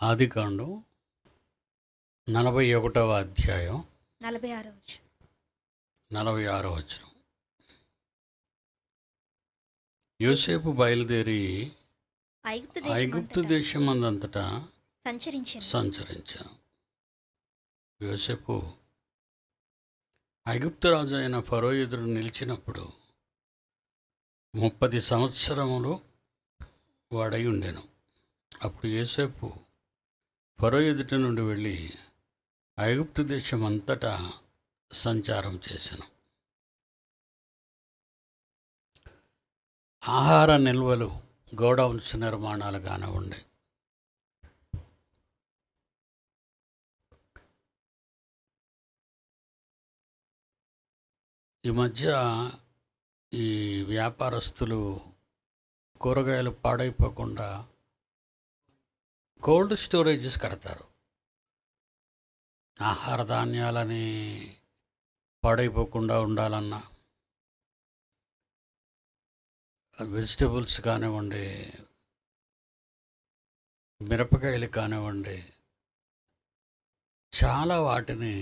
ఆదికాండం 41వ అధ్యాయం 46 వచనం. 46వ వచనం. యోసేపు బయలుదేరి ఐగుప్తు దేశమందంతటా సంచరించాను. యోసేపు ఐగుప్తు రాజు అయిన ఫరో ఎదురు నిలిచినప్పుడు 30 సంవత్సరములు వాడై ఉండెను. అప్పుడు యోసేపు ఫరో ఎదుటి నుండి వెళ్ళి ఐగుప్తు దేశం అంతటా సంచారం చేశాను. ఆహార నిల్వలు, గోడౌన్స్ నిర్మాణాలు కానివ్వండి, ఈ మధ్య ఈ వ్యాపారస్తులు కూరగాయలు పాడైపోకుండా కోల్డ్ స్టోరేజెస్ కడతారు. ఆహార ధాన్యాలని పాడైపోకుండా ఉండాలన్నా, వెజిటబుల్స్ కానివ్వండి, మిరపకాయలు కానివ్వండి, చాలా వాటిని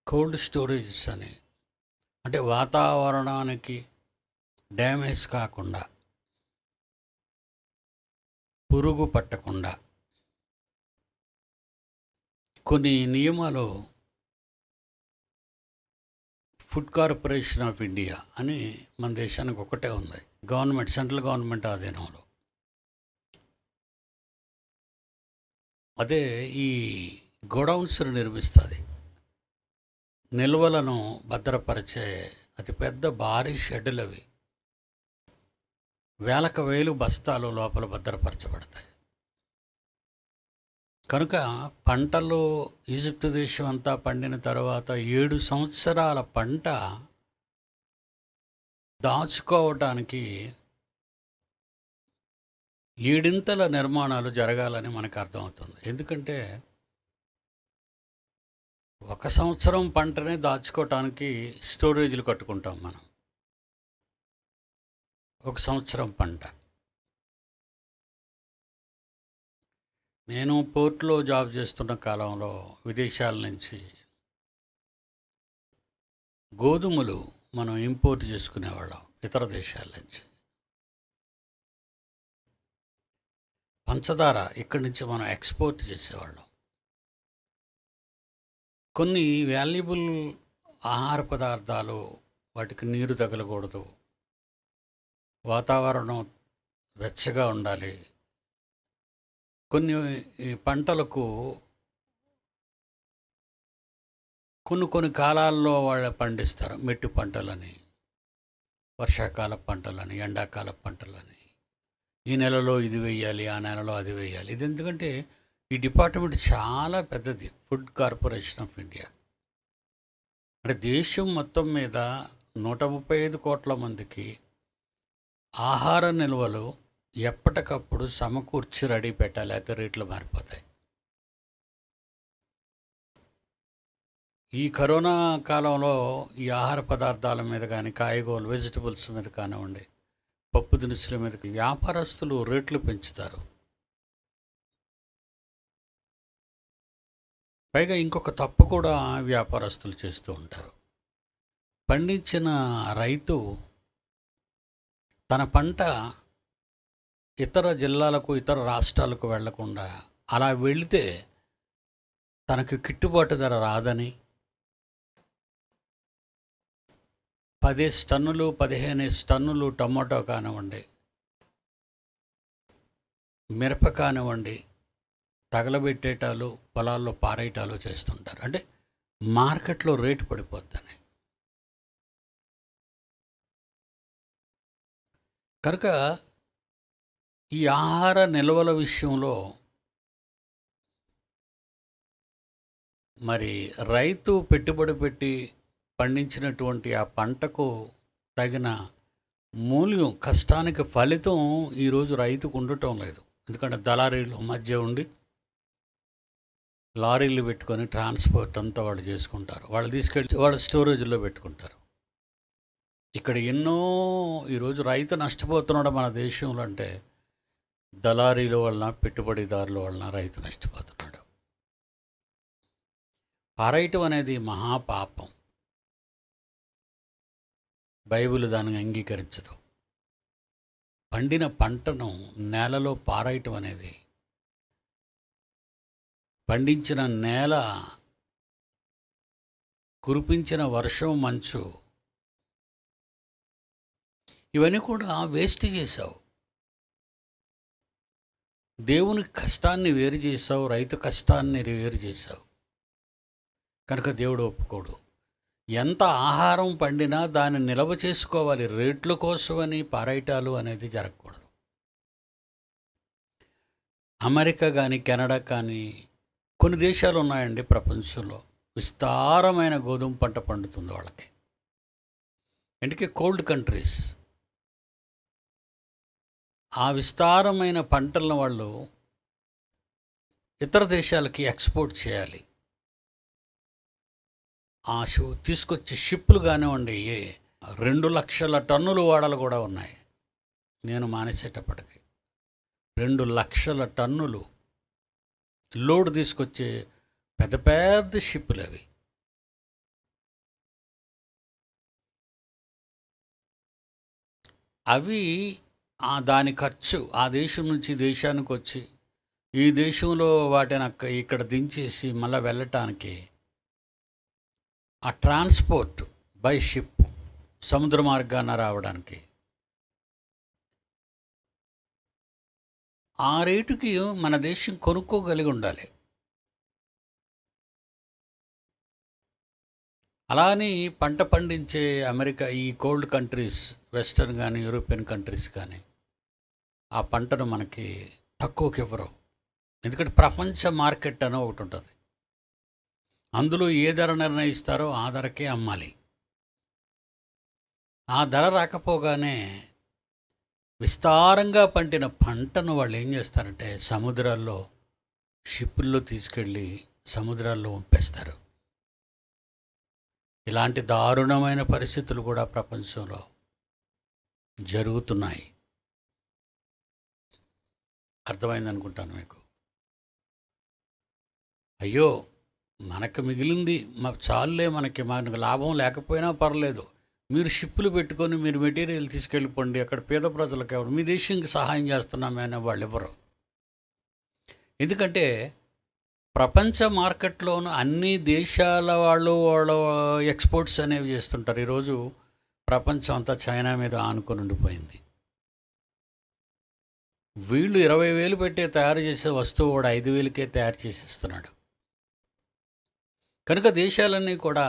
కోల్డ్ స్టోరేజెస్ అని, అంటే వాతావరణానికి డ్యామేజ్ కాకుండా, పురుగు పట్టకుండా కొన్ని నియమాలు ఫుడ్ కార్పొరేషన్ ఆఫ్ ఇండియా అని మన దేశానికి ఒకటే ఉంది. గవర్నమెంట్, సెంట్రల్ గవర్నమెంట్ ఆధీనంలో. అదే ఈ గోడౌన్స్ను నిర్మిస్తుంది. నిల్వలను భద్రపరిచే అతిపెద్ద భారీ షెడ్డులు అవి. వేలకు వేలు బస్తాలు లోపల భద్రపరచబడతాయి. కనుక పంటలు ఈజిప్టు దేశం అంతా పండిన తర్వాత 7 సంవత్సరాల పంట దాచుకోవటానికి 7 నిర్మాణాలు జరగాలని మనకు అర్థమవుతుంది. ఎందుకంటే 1 సంవత్సరం పంటనే దాచుకోవటానికి స్టోరేజీలు కట్టుకుంటాం మనం. 1 సంవత్సరం పంట. నేను పోర్ట్లో జాబ్ చేస్తున్న కాలంలో విదేశాల నుంచి గోధుమలు మనం ఇంపోర్ట్ చేసుకునేవాళ్ళం ఇతర దేశాల నుంచి. పంచదార ఇక్కడి నుంచి మనం ఎక్స్పోర్ట్ చేసేవాళ్ళం. కొన్ని వాల్యుబుల్ ఆహార పదార్థాలు, వాటికి నీరు తగలకూడదు, వాతావరణం వెచ్చగా ఉండాలి. కొన్ని పంటలకు కొన్ని కాలాల్లో వాళ్ళు పండిస్తారు. మెట్టు పంటలని, వర్షాకాల పంటలని, ఎండాకాల పంటలని. ఈ నెలలో ఇది వేయాలి, ఆ నెలలో అది వేయాలి. ఇది ఎందుకంటే ఈ డిపార్ట్మెంట్ చాలా పెద్దది, ఫుడ్ కార్పొరేషన్ ఆఫ్ ఇండియా. అంటే దేశం మొత్తం మీద 135 కోట్ల మందికి ఆహార నిల్వలు ఎప్పటికప్పుడు సమకూర్చి రెడీ పెట్టాలి, అయితే రేట్లు మారిపోతాయి. ఈ కరోనా కాలంలో ఈ ఆహార పదార్థాల మీద కానీ, కాయగూరలు, వెజిటబుల్స్ మీద కానివ్వండి, పప్పు దినుసుల మీద వ్యాపారస్తులు రేట్లు పెంచుతారు. పైగా ఇంకొక తప్పు కూడా వ్యాపారస్తులు చేస్తూ ఉంటారు. పండించిన రైతు తన పంట ఇతర జిల్లాలకు, ఇతర రాష్ట్రాలకు వెళ్లకుండా, అలా వెళితే తనకు గిట్టుబాటు ధర రాదని 10 టన్నులు, 15 టన్నులు టమాటో కానివ్వండి, మిరప కానివ్వండి, తగలబెట్టేటాలు, పొలాల్లో పారేయటాలు చేస్తుంటారు. అంటే మార్కెట్లో రేటు పడిపోద్దని. కనుక ఈ ఆహార నిల్వల విషయంలో మరి రైతు పెట్టుబడి పెట్టి పండించినటువంటి ఆ పంటకు తగిన మూల్యం, కష్టానికి ఫలితం ఈరోజు రైతుకు ఉండటం లేదు. ఎందుకంటే దళారీలు మధ్య ఉండి లారీలు పెట్టుకొని ట్రాన్స్పోర్ట్ అంతా వాళ్ళు చేసుకుంటారు. వాళ్ళు తీసుకెళ్ళి వాళ్ళ స్టోరేజ్లో పెట్టుకుంటారు. ఇక్కడ ఎన్నో ఈరోజు రైతు నష్టపోతున్నాడు మన దేశంలో. అంటే దళారీల వలన, పెట్టుబడిదారుల వలన రైతు నష్టపోతున్నాడు. పారేయటం అనేది మహాపాపం. బైబిల్ దాన్ని అంగీకరించదు. పండిన పంటను నేలలో పారేయటం అనేది, పండించిన నేల, కురిపించిన వర్షం, మంచు, ఇవన్నీ కూడా వేస్ట్ చేశావు. దేవుని కష్టాన్ని వేరు చేశావు, రైతు కష్టాన్ని వేరు చేశావు. కనుక దేవుడు ఒప్పుకోడు. ఎంత ఆహారం పండినా దాన్ని నిల్వ చేసుకోవాలి. రేట్ల కోసమని పారేయటాలు అనేది జరగకూడదు. అమెరికా కానీ, కెనడా కానీ, కొన్ని దేశాలు ఉన్నాయండి ప్రపంచంలో, విస్తారమైన గోధుమ పంట పండుతుంది వాళ్ళకి. ఎందుకే కోల్డ్ కంట్రీస్. ఆ విస్తారమైన పంటలను వాళ్ళు ఇతర దేశాలకి ఎక్స్పోర్ట్ చేయాలి. ఆ తీసుకొచ్చే షిప్పులు కానివ్వండి, 2 లక్షల టన్నులు వాడలు కూడా ఉన్నాయి. నేను మానేసేటప్పటికి 2 లక్షల టన్నులు లోడ్ తీసుకొచ్చే పెద్ద పెద్ద షిప్పులు అవి. అవి దాని ఖర్చు ఆ దేశం నుంచి దేశానికి వచ్చి ఈ దేశంలో వాటిని ఇక్కడ దించేసి మళ్ళీ వెళ్ళటానికి ఆ ట్రాన్స్పోర్ట్ బై షిప్ సముద్ర మార్గాన రావడానికి ఆ రేటుకి మన దేశం కొనుక్కోగలిగి ఉండాలి. అలాని పంట పండించే అమెరికా, ఈ కోల్డ్ కంట్రీస్, వెస్టర్న్ కానీ యూరోపియన్ కంట్రీస్ కానీ ఆ పంటను మనకి తక్కువకి ఇవ్వరు. ఎందుకంటే ప్రపంచ మార్కెట్ అని ఒకటి ఉంటుంది. అందులో ఏ ధర నిర్ణయిస్తారో ఆ ధరకే అమ్మాలి. ఆ ధర రాకపోగానే విస్తారంగా పండిన పంటను వాళ్ళు ఏం చేస్తారంటే సముద్రాల్లో, షిప్పుల్లో తీసుకెళ్ళి సముద్రాల్లో ఉంపేస్తారు. ఇలాంటి దారుణమైన పరిస్థితులు కూడా ప్రపంచంలో జరుగుతున్నాయి. అర్థమైందనుకుంటాను మీకు. అయ్యో, మనకు మిగిలింది చాలులే, మనకు లాభం లేకపోయినా పర్లేదు, మీరు షిప్పులు పెట్టుకొని మీరు మెటీరియల్ తీసుకెళ్ళిపోండి, అక్కడ పేద ప్రజలకు ఎవరు, మీ దేశానికి సహాయం చేస్తున్నామే అనే వాళ్ళు ఎవరు. ఎందుకంటే ప్రపంచ మార్కెట్లోనూ అన్ని దేశాల వాళ్ళు ఎక్స్పోర్ట్స్ అనేవి చేస్తుంటారు. ఈరోజు ప్రపంచం అంతా చైనా మీద ఆనుకొని ఉండిపోయింది. వీళ్ళు 20,000 పెట్టి తయారు చేసే వస్తువు కూడా 5,000కే తయారు చేసేస్తున్నాడు. కనుక దేశాలన్నీ కూడా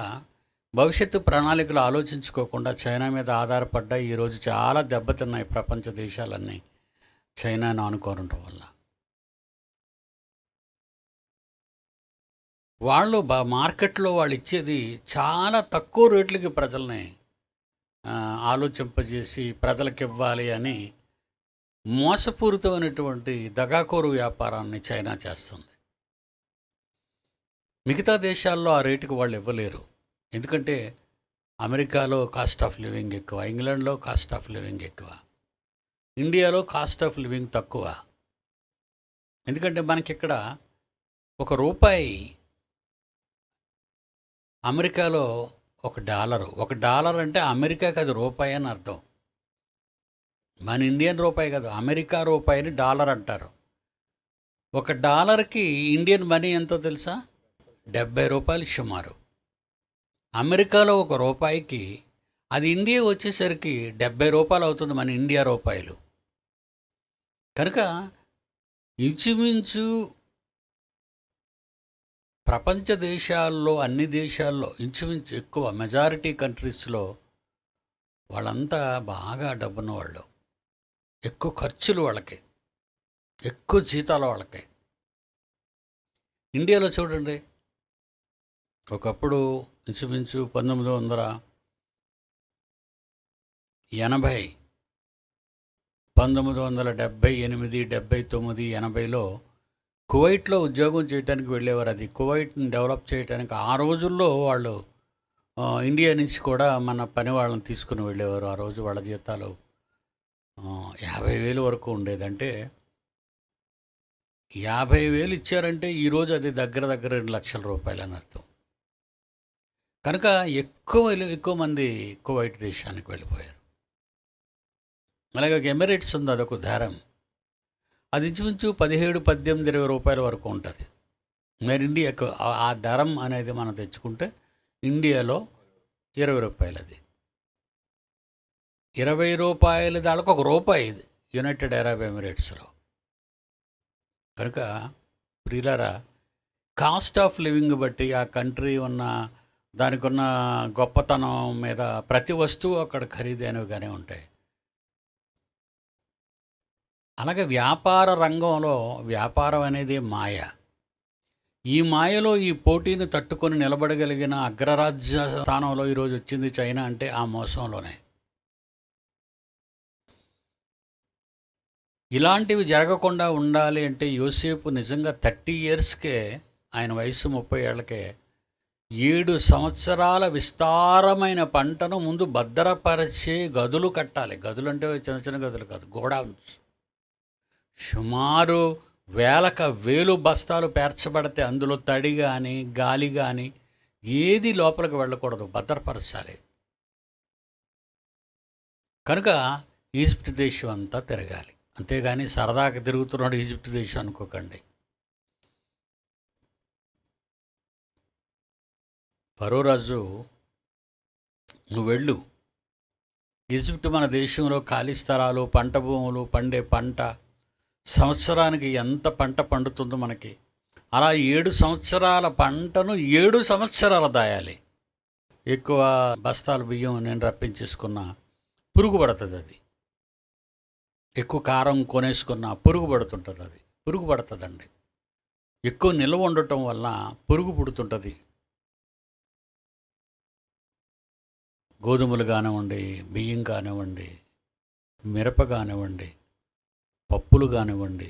భవిష్యత్తు ప్రణాళికలు ఆలోచించుకోకుండా చైనా మీద ఆధారపడ్డాయి. ఈరోజు చాలా దెబ్బతిన్నాయి ప్రపంచ దేశాలన్నీ చైనాను ఆనుకోవడం వల్ల. వాళ్ళు మార్కెట్లో వాళ్ళు ఇచ్చేది చాలా తక్కువ రేట్లకి ప్రజల్ని ఆలోచింపజేసి ప్రజలకు ఇవ్వాలి అని మోసపూరితమైనటువంటి దగాకోరు వ్యాపారాన్ని చైనా చేస్తుంది. మిగతా దేశాల్లో ఆ రేటుకి వాళ్ళు ఇవ్వలేరు. ఎందుకంటే అమెరికాలో కాస్ట్ ఆఫ్ లివింగ్ ఎక్కువ, ఇంగ్లాండ్లో కాస్ట్ ఆఫ్ లివింగ్ ఎక్కువ, ఇండియాలో కాస్ట్ ఆఫ్ లివింగ్ తక్కువ. ఎందుకంటే మనకిక్కడ ₹1 అమెరికాలో $1 అంటే అమెరికాకి అది రూపాయి అని అర్థం. మన ఇండియన్ రూపాయి కాదు, అమెరికా రూపాయిని డాలర్ అంటారు. $1కి ఇండియన్ మనీ ఎంతో తెలుసా? ₹70 సుమారు. అమెరికాలో ₹1కి అది ఇండియా వచ్చేసరికి ₹70 అవుతుంది, మన ఇండియా రూపాయలు. కనుక ఇంచుమించు ప్రపంచ దేశాల్లో, అన్ని దేశాల్లో ఇంచుమించు ఎక్కువ మెజారిటీ కంట్రీస్లో వాళ్ళంతా బాగా డబ్బున్న వాళ్ళు, ఎక్కువ ఖర్చులు వాళ్ళకి, ఎక్కువ జీతాలు వాళ్ళకి. ఇండియాలో చూడండి, ఒకప్పుడు ఇంచుమించు 1980, 1978, 79, 80లో కువైట్లో ఉద్యోగం చేయడానికి వెళ్ళేవారు. అది కువైట్ని డెవలప్ చేయడానికి ఆ రోజుల్లో వాళ్ళు ఇండియా నుంచి కూడా మన పని వాళ్ళని తీసుకుని వెళ్ళేవారు. ఆ రోజు వాళ్ళ జీతాలు 50,000 వరకు ఉండేదంటే 50,000 ఇచ్చారంటే ఈరోజు అది దగ్గర దగ్గర 2,00,000 రూపాయలని అర్థం. కనుక ఎక్కువ మంది కువైట్ దేశానికి వెళ్ళిపోయారు. అలాగే ఎమిరేట్స్ ఉంది, అదొక ఉదాహరణ. అది ఇంచుమించు 17, 18, 20 రూపాయల వరకు ఉంటుంది. మరి ఇండియాకు ఆ ధరం అనేది మనం తెచ్చుకుంటే ఇండియాలో 20 రూపాయలు. అది 20 రూపాయల దానికి ₹1 ఇది యునైటెడ్ అరబ్ ఎమిరేట్స్లో. కనుక ప్రియులారా, కాస్ట్ ఆఫ్ లివింగ్ బట్టి ఆ కంట్రీ ఉన్న దానికి ఉన్న గొప్పతనం మీద ప్రతి వస్తువు అక్కడ ఖరీదైనవిగానే ఉంటాయి. అలాగే వ్యాపార రంగంలో వ్యాపారం అనేది మాయ. ఈ మాయలో ఈ పోటీని తట్టుకొని నిలబడగలిగిన అగ్రరాజ్య స్థానంలో ఈరోజు వచ్చింది చైనా అంటే ఆ మోసంలోనే. ఇలాంటివి జరగకుండా ఉండాలి అంటే యోసేపు నిజంగా 30 ఇయర్స్కే, ఆయన వయసు 30 ఏళ్లకే 7 సంవత్సరాల విస్తారమైన పంటను ముందు భద్రపరిచే గదులు కట్టాలి. గదులు అంటే చిన్న చిన్న గదులు కాదు, గోడౌన్స్. సుమారు వేలు బస్తాలు పేర్చబడితే అందులో తడి కానీ గాలి కానీ ఏది లోపలికి వెళ్ళకూడదు, భద్రపరచాలి. కనుక ఈజిప్ట్ దేశం అంతా తిరగాలి. అంతేగాని సరదాగా తిరుగుతున్నాడు ఈజిప్ట్ దేశం అనుకోకండి. ఫరో రాజు, నువ్వు వెళ్ళు, ఈజిప్ట్ మన దేశంలో ఖాళీ స్థలాలు, పంట భూములు, పండే పంట, సంవత్సరానికి ఎంత పంట పండుతుందో మనకి, అలా 7 సంవత్సరాల పంటను 7 సంవత్సరాలు దాయాలి. ఎక్కువ బస్తాలు బియ్యం నేను రప్పించేసుకున్న పురుగు పడుతుంది. అది ఎక్కువ కారం కొనేసుకున్న పురుగు పడుతుంటుంది. అది పురుగు పడుతుందండి. ఎక్కువ నిల్వ ఉండటం వల్ల పురుగు పుడుతుంటుంది. గోధుమలు కానివ్వండి, బియ్యం కానివ్వండి, మిరప కానివ్వండి, పప్పులు కానివ్వండి,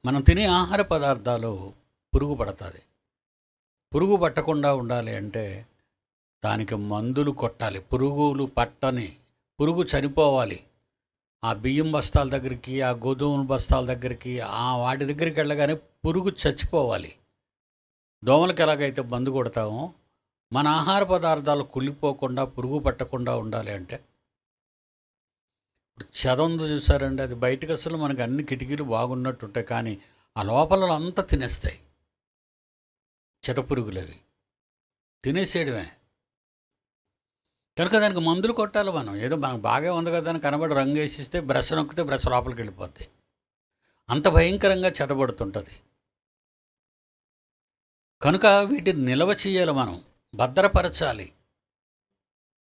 మనం తినే ఆహార పదార్థాలు పురుగు పడుతుంది. పురుగు పట్టకుండా ఉండాలి అంటే దానికి మందులు కొట్టాలి. పురుగులు పట్టని, పురుగు చనిపోవాలి. ఆ బియ్యం బస్తాల దగ్గరికి, ఆ గోధుమల బస్తాల దగ్గరికి, వాటి దగ్గరికి వెళ్ళగానే పురుగు చచ్చిపోవాలి. దోమలకు ఎలాగైతే మందు కొడతామో మన ఆహార పదార్థాలు కుళ్ళిపోకుండా, పురుగు పట్టకుండా ఉండాలి అంటే, ఇప్పుడు చెదందు చూసారండి, అది బయటకు అసలు మనకు అన్ని కిటికీలు బాగున్నట్టు ఉంటాయి, కానీ ఆ లోపల అంతా తినేస్తాయి. చెద పురుగులు అవి తినేసేయడమే. కనుక దానికి మందులు కొట్టాలి మనం. ఏదో మనకు బాగా ఉంది కదా అని కనబడి రంగు వేసిస్తే బ్రష్ నొక్కితే బ్రష్ లోపలికి వెళ్ళిపోద్ది. అంత భయంకరంగా చెదబడుతుంటుంది. కనుక వీటిని నిల్వ చేయాలి, మనం భద్రపరచాలి.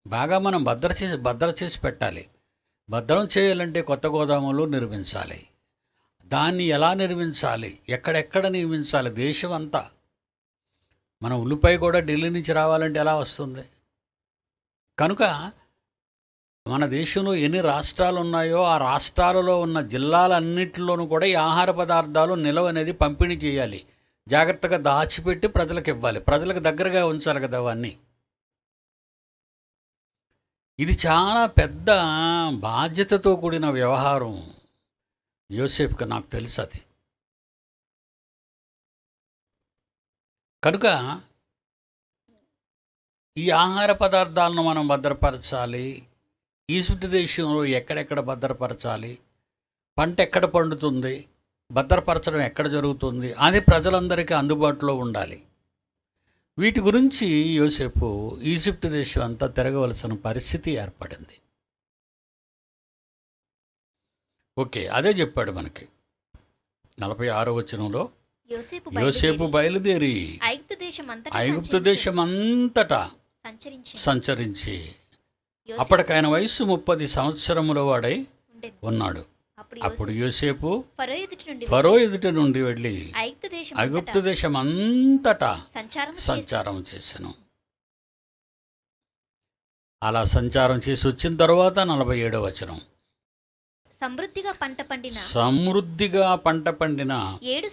బాగా మనం భద్ర చేసి పెట్టాలి. భద్రం చేయాలంటే కొత్త గోదాములు నిర్మించాలి. దాన్ని ఎలా నిర్మించాలి, ఎక్కడెక్కడ నిర్మించాలి, దేశం అంతా. మన ఉల్లిపాయ కూడా ఢిల్లీ నుంచి రావాలంటే ఎలా వస్తుంది? కనుక మన దేశంలో ఎన్ని రాష్ట్రాలు ఉన్నాయో ఆ రాష్ట్రాలలో ఉన్న జిల్లాలన్నింటిలోనూ కూడా ఈ ఆహార పదార్థాలు నిల్వ అనేది పంపిణీ చేయాలి. జాగ్రత్తగా దాచిపెట్టి ప్రజలకు ఇవ్వాలి. ప్రజలకు దగ్గరగా ఉంచాలి కదా అవన్నీ. ఇది చాలా పెద్ద బాధ్యతతో కూడిన వ్యవహారం యోసేపుకి, నాకు తెలుసు అది. కనుక ఈ ఆహార పదార్థాలను మనం భద్రపరచాలి. ఈజిప్ట్ దేశంలో ఎక్కడెక్కడ భద్రపరచాలి, పంట ఎక్కడ పండుతుంది, భద్రపరచడం ఎక్కడ జరుగుతుంది, అది ప్రజలందరికీ అందుబాటులో ఉండాలి. వీటి గురించి యోసేపు ఈజిప్ట్ దేశం అంతా తిరగవలసిన పరిస్థితి ఏర్పడింది. ఓకే, అదే చెప్పాడు మనకి 46వ వచనంలో, యోసేపు బయలుదేరి ఐగుప్తు దేశమంతటా సంచరించి అప్పటికి ఆయన వయసు 30 సంవత్సరముల వాడై ఉన్నాడు. అప్పుడు యోసేపు ఫరో ఎదుటి నుండి వెళ్ళి ఐగుప్తు దేశం అంతటా సంచారం చేశాను. అలా సంచారం చేసి వచ్చిన తర్వాత 47వ వచనం, సమృద్ధిగా పంట పండిన 7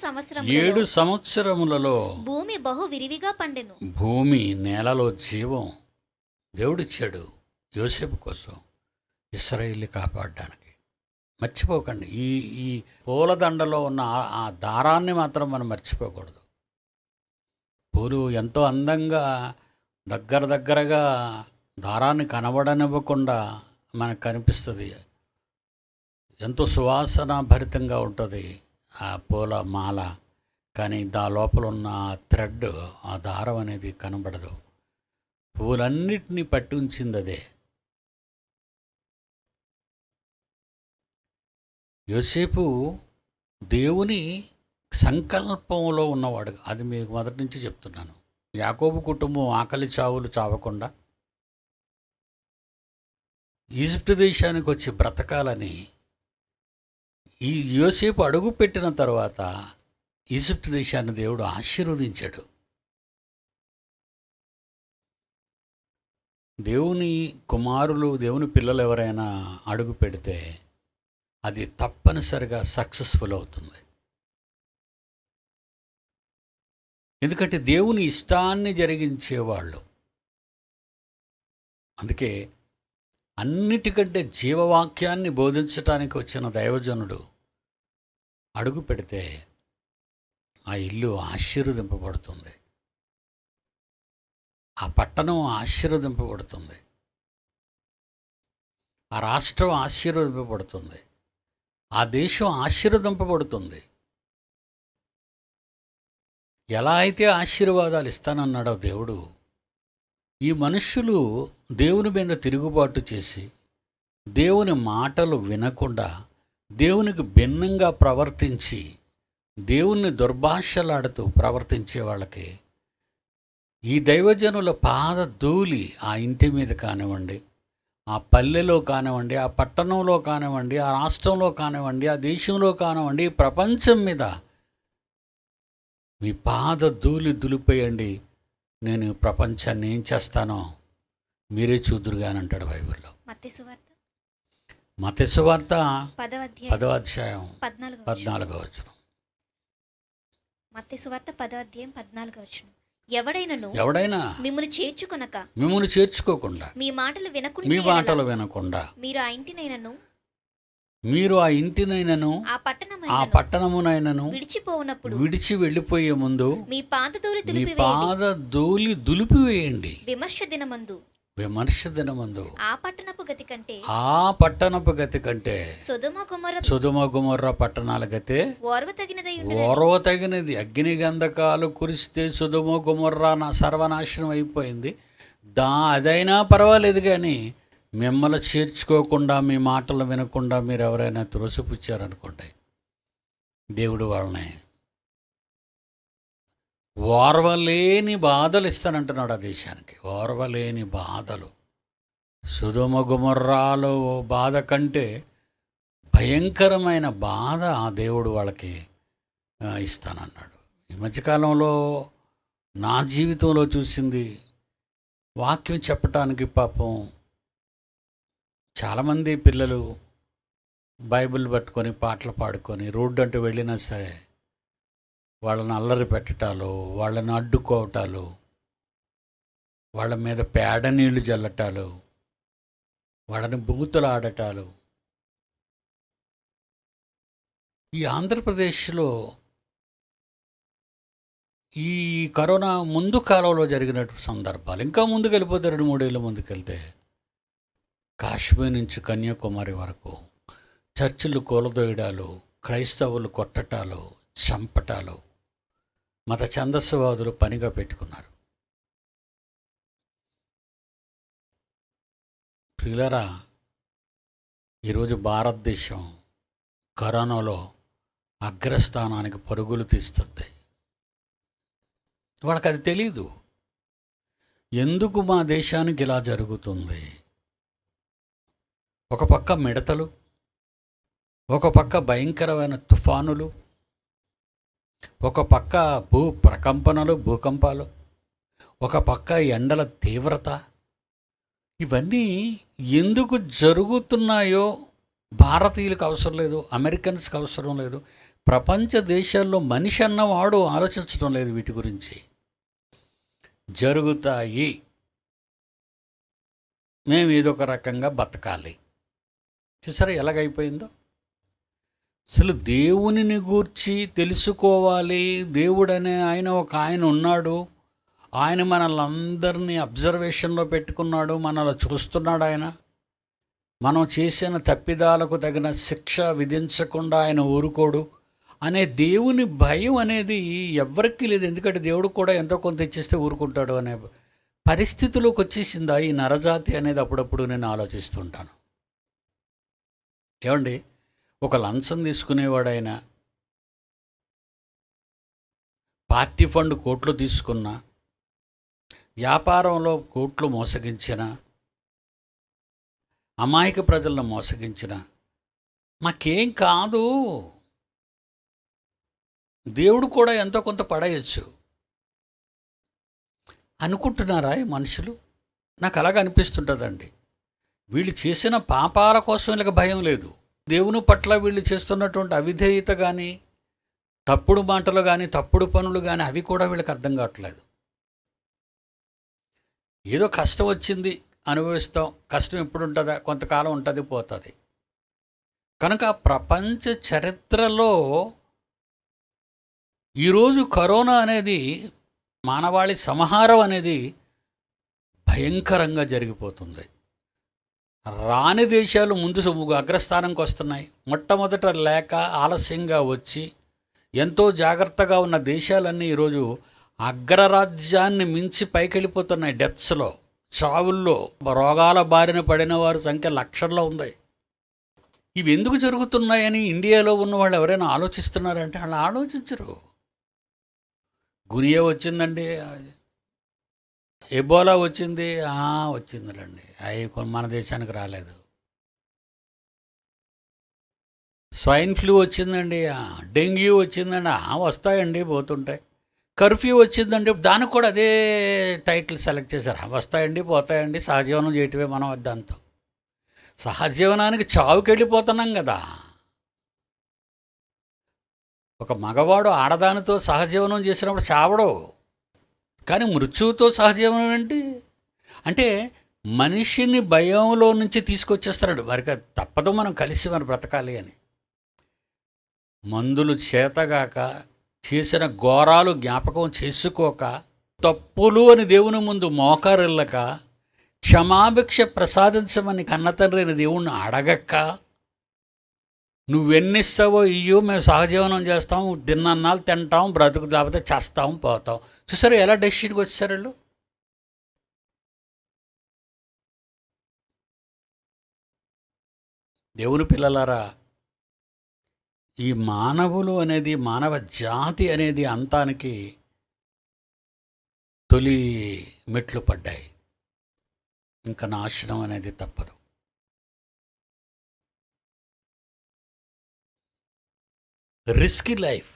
సంవత్సరములలో భూమి బహు విరివిగా పండెను. భూమి నేలలో జీవం దేవుడిచ్చాడు యోసేపు కోసం, ఇశ్రాయేలుని కాపాడడానికి. మర్చిపోకండి. ఈ ఈ పూలదండలో ఉన్న ఆ దారాన్ని మాత్రం మనం మర్చిపోకూడదు. పూలు ఎంతో అందంగా దగ్గరగా దారాన్ని కనబడనివ్వకుండా మనకు కనిపిస్తుంది. ఎంతో సువాసన భరితంగా ఉంటుంది ఆ పూల మాల. కానీ లోపల ఉన్న థ్రెడ్, ఆ దారం అనేది కనబడదు. పూలన్నిటినీ పట్టి ఉంచింది అదే. యోసేపు దేవుని సంకల్పంలో ఉన్నవాడు. అది మీకు మొదటి నుంచి చెప్తున్నాను. యాకోబు కుటుంబం ఆకలి చావులు చావకుండా ఈజిప్ట్ దేశానికి వచ్చి బ్రతకాలని ఈ యోసేపు అడుగు పెట్టిన తర్వాత ఈజిప్ట్ దేశాన్ని దేవుడు ఆశీర్వదించాడు. దేవుని కుమారులు, దేవుని పిల్లలు ఎవరైనా అడుగు పెడితే అది తప్పనిసరిగా సక్సెస్ఫుల్ అవుతుంది. ఎందుకంటే దేవుని ఇష్టాన్ని జరిగించేవాళ్ళు. అందుకే అన్నిటికంటే జీవవాక్యాన్ని బోధించటానికి వచ్చిన దైవజనుడు అడుగు పెడితే ఆ ఇల్లు ఆశీర్వదింపబడుతుంది, ఆ పట్టణం ఆశీర్వదింపబడుతుంది, ఆ రాష్ట్రం ఆశీర్వదింపబడుతుంది, ఆ దేశం ఆశీర్వదింపబడుతుంది. ఎలా అయితే ఆశీర్వాదాలు ఇస్తానన్నాడో దేవుడు, ఈ మనుష్యులు దేవుని మీద తిరుగుబాటు చేసి దేవుని మాటలు వినకుండా దేవునికి భిన్నంగా ప్రవర్తించి దేవుణ్ణి దుర్భాషలాడుతూ ప్రవర్తించే వాళ్ళకి ఈ దైవజనుల పాద ధూళి ఆ ఇంటి మీద కానివ్వండి, ఆ పల్లెలో కానివ్వండి, ఆ పట్టణంలో కానివ్వండి, ఆ రాష్ట్రంలో కానివ్వండి, ఆ దేశంలో కానివ్వండి, ప్రపంచం మీద మీ పాద ధూళి దులిపేయండి, నేను ప్రపంచాన్ని ఏం చేస్తానో మీరే చూదురుగా అని అంటాడు బైబిల్లో. మత్తయి సువార్త 10వ అధ్యాయం 14వ వచనం. మత్తయి సువార్త 10వ అధ్యాయం 14వ వచనం. ఎవడైనా మిమ్మును చేర్చుకోకుండా మీ మాటలు వినకుండా మీరు ఆ ఇంటినైనను ఆ పట్టణమునైనను విడిచి వెళ్ళిపోయే ముందు మీ పాద ధూళి దులిపివేయండి. విమర్శ దినమందు ఆ పట్టణపు గతి కంటే సొదొమ గొమొర్రా పట్టణాల గతే ఓర్వతగినది. అగ్ని గంధకాలు కురిస్తే సొదొమ గొమొర్రా సర్వనాశనం అయిపోయింది. అదైనా పర్వాలేదు, కానీ మిమ్మల్ని చేర్చుకోకుండా మీ మాటలు వినకుండా మీరు ఎవరైనా త్రోసిపుచ్చారనుకోండి, దేవుడు వాళ్ళని ఓర్వలేని బాధలు ఇస్తానంటున్నాడు ఆ దేశానికి. ఓర్వలేని బాధలు. సొదొమ గొమొర్రాలో బాధ కంటే భయంకరమైన బాధ ఆ దేవుడు వాళ్ళకి ఇస్తానన్నాడు. ఈ మధ్యకాలంలో నా జీవితంలో చూసింది, వాక్యం చెప్పటానికి పాపం చాలామంది పిల్లలు బైబిల్ పట్టుకొని పాటలు పాడుకొని రోడ్డు అంటూ వెళ్ళినా సరే వాళ్ళని అల్లరి పెట్టటాలు, వాళ్ళని అడ్డుకోవటాలు, వాళ్ళ మీద పేడ నీళ్లు జల్లటాలు, వాళ్ళని బూతులు ఆడటాలు. ఈ ఆంధ్రప్రదేశ్లో ఈ కరోనా ముందు కాలంలో జరిగినట్టు సందర్భాలు, ఇంకా ముందుకు వెళ్ళిపోతే 2-3 ఏళ్ళ ముందుకెళ్తే కాశ్మీర్ నుంచి కన్యాకుమారి వరకు చర్చిలు కూలదోయడాలు, క్రైస్తవులు కొట్టటాలు, చంపటాలు మత ఛందస్సువాదులు పనిగా పెట్టుకున్నారు. ప్రియులారా, ఈరోజు భారతదేశం కరోనాలో అగ్రస్థానానికి పరుగులు తీస్తుంది. వాళ్ళకి అది తెలీదు. ఎందుకు మా దేశానికి ఇలా జరుగుతుంది? ఒక పక్క మిడతలు, ఒక పక్క భయంకరమైన తుఫానులు, ఒక పక్క భూకంపాలు, ఒక పక్క ఎండల తీవ్రత. ఇవన్నీ ఎందుకు జరుగుతున్నాయో భారతీయులకు అవసరం లేదు, అమెరికన్స్కి అవసరం లేదు, ప్రపంచ దేశాల్లో మనిషి అన్నవాడు ఆలోచించడం లేదు వీటి గురించి. జరుగుతాయి, మేము ఏదో ఒక రకంగా బతకాలి. చూసారా ఎలాగైపోయిందో? అసలు దేవునిని గూర్చి తెలుసుకోవాలి. దేవుడనే ఆయన ఉన్నాడు. ఆయన మనల్ని అందరినీ అబ్జర్వేషన్లో పెట్టుకున్నాడు. మనల్ని చూస్తున్నాడు ఆయన. మనం చేసిన తప్పిదాలకు తగిన శిక్ష విధించకుండా ఆయన ఊరుకోడు అనే దేవుని భయం అనేది ఎవ్వరికీ లేదు. ఎందుకంటే దేవుడు కూడా ఎంతో కొంత ఇచ్చేస్తే ఊరుకుంటాడు అనే పరిస్థితిలోకి వచ్చేసిందా ఈ నరజాతి అనేది అప్పుడప్పుడు నేను ఆలోచిస్తుంటాను. ఏమండి, ఒక లంచం తీసుకునేవాడైనా, పార్టీ ఫండ్ కోట్లు తీసుకున్న, వ్యాపారంలో కోట్లు మోసగించిన, అమాయక ప్రజలను మోసగించిన, మాకేం కాదు, దేవుడు కూడా ఎంతో కొంత పడేయచ్చు అనుకుంటున్నారా ఈ మనుషులు? నాకు అలాగ అనిపిస్తుంటుందండి. వీళ్ళు చేసిన పాపాల కోసం వీళ్ళకి భయం లేదు. దేవుని పట్ల వీళ్ళు చేస్తున్నటువంటి అవిధేయత కానీ, తప్పుడు మాటలు కానీ, తప్పుడు పనులు కానీ, అవి కూడా వీళ్ళకి అర్థం కావట్లేదు. ఏదో కష్టం వచ్చింది, అనుభవిస్తాం. కష్టం ఎప్పుడు ఉంటుందా? కొంతకాలం ఉంటుంది, పోతుంది. కనుక ప్రపంచ చరిత్రలో ఈరోజు కరోనా అనేది, మానవాళి సంహారం అనేది భయంకరంగా జరిగిపోతుంది. రాని దేశాలు ముందు అగ్రస్థానంకి వస్తున్నాయి. మొట్టమొదట లేక ఆలస్యంగా వచ్చి ఎంతో జాగ్రత్తగా ఉన్న దేశాలన్నీ ఈరోజు అగ్రరాజ్యాన్ని మించి పైకెళ్ళిపోతున్నాయి. డెత్స్లో, చావుల్లో, రోగాల బారిన పడిన వారి సంఖ్య లక్షల్లో ఉంది. ఇవి ఎందుకు జరుగుతున్నాయని ఇండియాలో ఉన్న వాళ్ళు ఎవరైనా ఆలోచిస్తున్నారంటే వాళ్ళు ఆలోచించరు. గురియా వచ్చిందండి, ఎబోలా వచ్చింది, వచ్చిందిలండి, అవి మన దేశానికి రాలేదు. స్వైన్ ఫ్లూ వచ్చిందండి, డెంగ్యూ వచ్చిందండి, వస్తాయండి, పోతుంటాయి. కర్ఫ్యూ వచ్చిందండి, దానికి కూడా అదే టైటిల్ సెలెక్ట్ చేశారు. వస్తాయండి, పోతాయండి, సహజీవనం చేయటమే మనం దాంతో. సహజీవనానికి చావుకి వెళ్ళిపోతున్నాం కదా. ఒక మగవాడు ఆడదానితో సహజీవనం చేసినప్పుడు చావడు, కానీ మృత్యువుతో సహజీవనం ఏంటి అంటే మనిషిని భయంలో నుంచి తీసుకొచ్చేస్తున్నాడు. వారికి తప్పదు, మనం కలిసి మనం బ్రతకాలి అని. మందులు చేతగాక, చేసిన ఘోరాలు జ్ఞాపకం చేసుకోక, తప్పులు అని దేవుని ముందు మోకారిల్లక, క్షమాభిక్ష ప్రసాదించమని కన్నతండ్రిని దేవుణ్ణి అడగక్క, నువ్వెన్నిస్తావో ఇయ్యో, మేము సహజీవనం చేస్తాం, తిన్నన్నాళ్ళు తింటాం, బ్రతుకు లేకపోతే చేస్తాం, పోతాం. చూసారు ఎలా డెసిషన్కి వచ్చేసారు వీళ్ళు? దేవుని పిల్లలారా, ఈ మానవులు అనేది, మానవ జాతి అనేది అంతానికి తొలి మెట్లు పడ్డాయి. ఇంకా నాశనం అనేది తప్పదు. Risky life.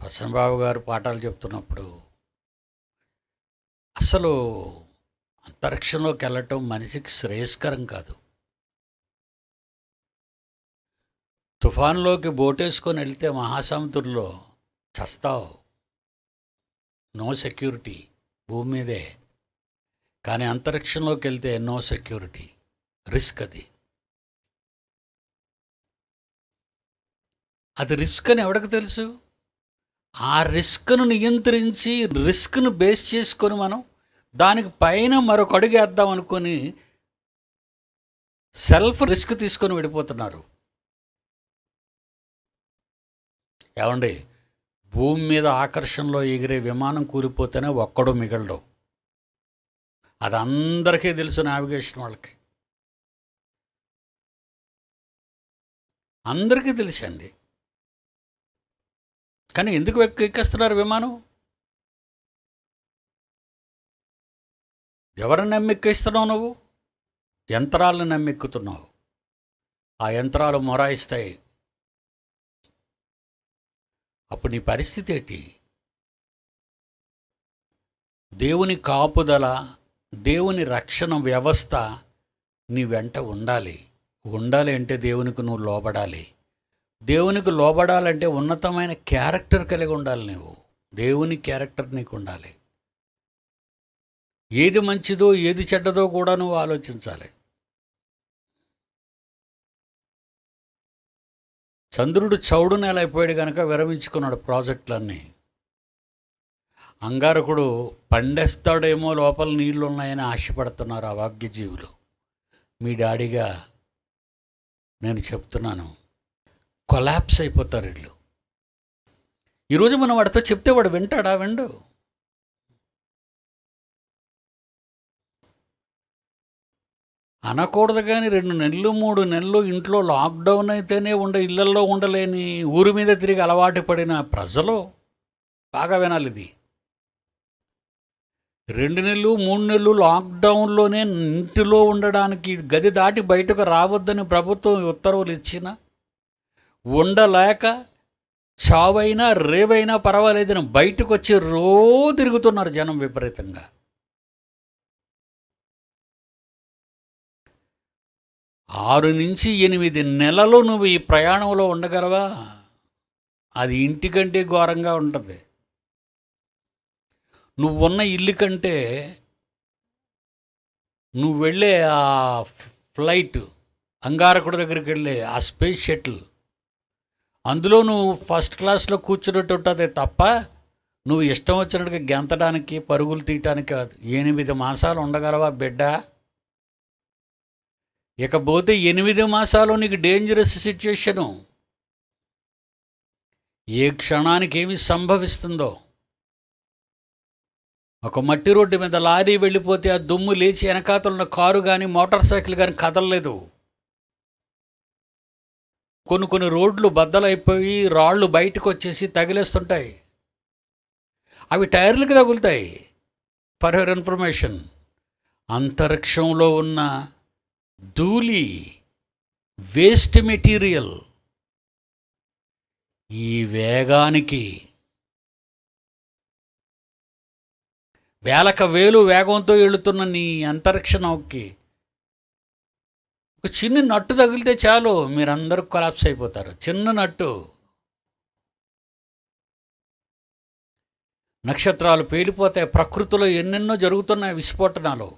ప్రసన్నబాబు గారు పాఠాలు చెప్తున్నప్పుడు అసలు అంతరిక్షంలోకి వెళ్ళటం మనిషికి శ్రేయస్కరం కాదు. తుఫాన్లోకి బోటేసుకొని వెళ్తే మహాసముద్రంలో చస్తావు, నో సెక్యూరిటీ, భూమి మీదే. కానీ అంతరిక్షంలోకి వెళ్తే నో సెక్యూరిటీ, రిస్క్. అది రిస్క్ అని ఎవరికి తెలుసు? ఆ రిస్క్ను నియంత్రించి, రిస్క్ను బేస్ చేసుకొని మనం దానికి పైన మరొక అడుగు వేద్దాం అనుకొని సెల్ఫ్ రిస్క్ తీసుకొని విడిపోతున్నారు. ఏమండి, భూమి మీద ఆకర్షణలో ఎగిరే విమానం కూలిపోతేనే ఒక్కడు మిగలడు. అది అందరికీ తెలుసు, నావిగేషన్ వాళ్ళకి అందరికీ తెలుసండి. కానీ ఎందుకు ఎక్కేస్తున్నారు విమానం? ఎవరిని నమ్మెక్కిస్తున్నావు నువ్వు? యంత్రాలను నమ్మెక్కుతున్నావు. ఆ యంత్రాలు మొరాయిస్తాయి. అప్పుడు నీ పరిస్థితి ఏంటి? దేవుని కాపుదల, దేవుని రక్షణ వ్యవస్థ నీ వెంట ఉండాలి. ఉండాలి అంటే దేవునికి నువ్వు లోబడాలి. దేవునికి లోబడాలంటే ఉన్నతమైన క్యారెక్టర్ కలిగి ఉండాలి. నువ్వు దేవుని క్యారెక్టర్ నీకు ఉండాలి. ఏది మంచిదో ఏది చెడ్డదో కూడా నువ్వు ఆలోచించాలి. చంద్రుడు చౌడు నేల అయిపోయాడు కనుక విరమించుకున్నాడు ప్రాజెక్టులన్నీ. అంగారకుడు పండేస్తాడేమో, లోపల నీళ్లు ఉన్నాయని ఆశపడుతున్నారు ఆ వాగ్యజీవులు. మీ డాడీగా నేను చెప్తున్నాను, కొలాప్స్ అయిపోతారు వీళ్ళు. ఈరోజు మనం వాడితో చెప్తే వాడు వింటాడా? విండు. అనకూడదు కానీ 2 నెలలు 3 నెలలు ఇంట్లో లాక్డౌన్ అయితేనే ఇళ్లల్లో ఉండలేని, ఊరి మీద తిరిగి అలవాటు పడిన ప్రజలు బాగా వినాలి ఇది. 2 నెలలు 3 నెలలు లాక్డౌన్లోనే ఇంటిలో ఉండడానికి, గది దాటి బయటకు రావద్దని ప్రభుత్వం ఉత్తర్వులు ఇచ్చిన, ఉండలేక చావైనా రేవైనా పర్వాలేదని బయటకు వచ్చి తిరుగుతున్నారు జనం విపరీతంగా. 6 నుంచి 8 నెలలు నువ్వు ఈ ప్రయాణంలో ఉండగలవా? అది ఇంటికంటే ఘోరంగా ఉంటుంది. నువ్వున్న ఇల్లు కంటే నువ్వు వెళ్ళే ఆ ఫ్లైట్, అంగారకుడి దగ్గరికి వెళ్ళే ఆ స్పేస్ షటిల్, అందులో నువ్వు ఫస్ట్ క్లాస్లో కూర్చున్నట్టు ఉంటుంది తప్ప నువ్వు ఇష్టం వచ్చినట్టుగా గెంతడానికి, పరుగులు తీయటానికి కాదు. 8 మాసాలు ఉండగలవా బిడ్డ? ఇకపోతే 8 మాసాలు నీకు డేంజరస్ సిచ్యుయేషను. ఏ క్షణానికి ఏమి సంభవిస్తుందో. ఒక మట్టి రోడ్డు మీద లారీ వెళ్ళిపోతే ఆ దుమ్ము లేచి వెనకాతలున్న కారు కానీ మోటార్ సైకిల్ కానీ కదలలేదు. కొన్ని రోడ్లు బద్దలైపోయి రాళ్ళు బయటకు వచ్చేసి తగిలేస్తుంటాయి. అవి టైర్లకు తగులుతాయి. ఫర్ యువర్ ఇన్ఫర్మేషన్, అంతరిక్షంలో ఉన్న ధూళి, వేస్ట్ మెటీరియల్, ఈ వేగానికి వేలకు వేలు వేగంతో వెళుతున్న నీ అంతరిక్ష నౌకకి ఒక చిన్న నట్టు తగిలితే చాలు, మీరందరూ కొలాప్స్ అయిపోతారు. చిన్న నట్టు. నక్షత్రాలు పేలిపోతాయి. ప్రకృతిలో ఎన్నెన్నో జరుగుతున్నాయి విస్ఫోటనాలు.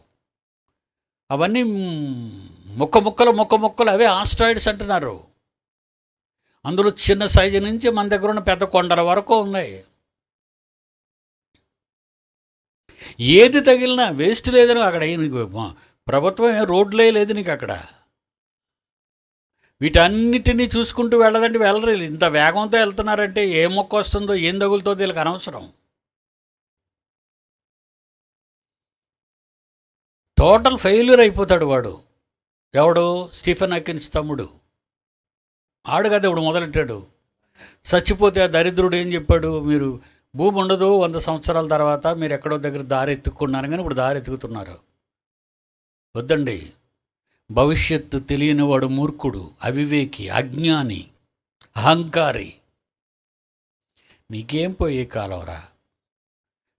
అవన్నీ ముక్కలు అవే ఆస్ట్రాయిడ్స్ అంటున్నారు. అందులో చిన్న సైజు నుంచి మన దగ్గర ఉన్న పెద్ద కొండల వరకు ఉన్నాయి. ఏది తగిలినా వేస్ట్ లేదని అక్కడ నీకు ప్రభుత్వం రోడ్లే లేదు నీకు అక్కడ. వీటన్నిటినీ చూసుకుంటూ వెళ్ళదంటే వెళ్ళరు. ఇంత వేగంతో వెళ్తున్నారంటే ఏ మొక్క వస్తుందో ఏం తగులుతుందో వీళ్ళకి అనవసరం. టోటల్ ఫెయిల్యూర్ అయిపోతాడు వాడు. ఎవడు? స్టీఫెన్ హాకిన్స్ తమ్ముడు. ఆడు కదా ఇప్పుడు మొదలెట్టాడు. చచ్చిపోతే ఆ దరిద్రుడు ఏం చెప్పాడు? మీరు భూమి ఉండదు 100 సంవత్సరాల తర్వాత, మీరు ఎక్కడో దగ్గర దారి ఎత్తుక్కున్నారు. కానీ ఇప్పుడు దారి ఎత్తుకుతున్నారు. వద్దండి. భవిష్యత్తు తెలియనివాడు మూర్ఖుడు, అవివేకి, అజ్ఞాని, అహంకారి. నీకేం పోయే కాలంరా?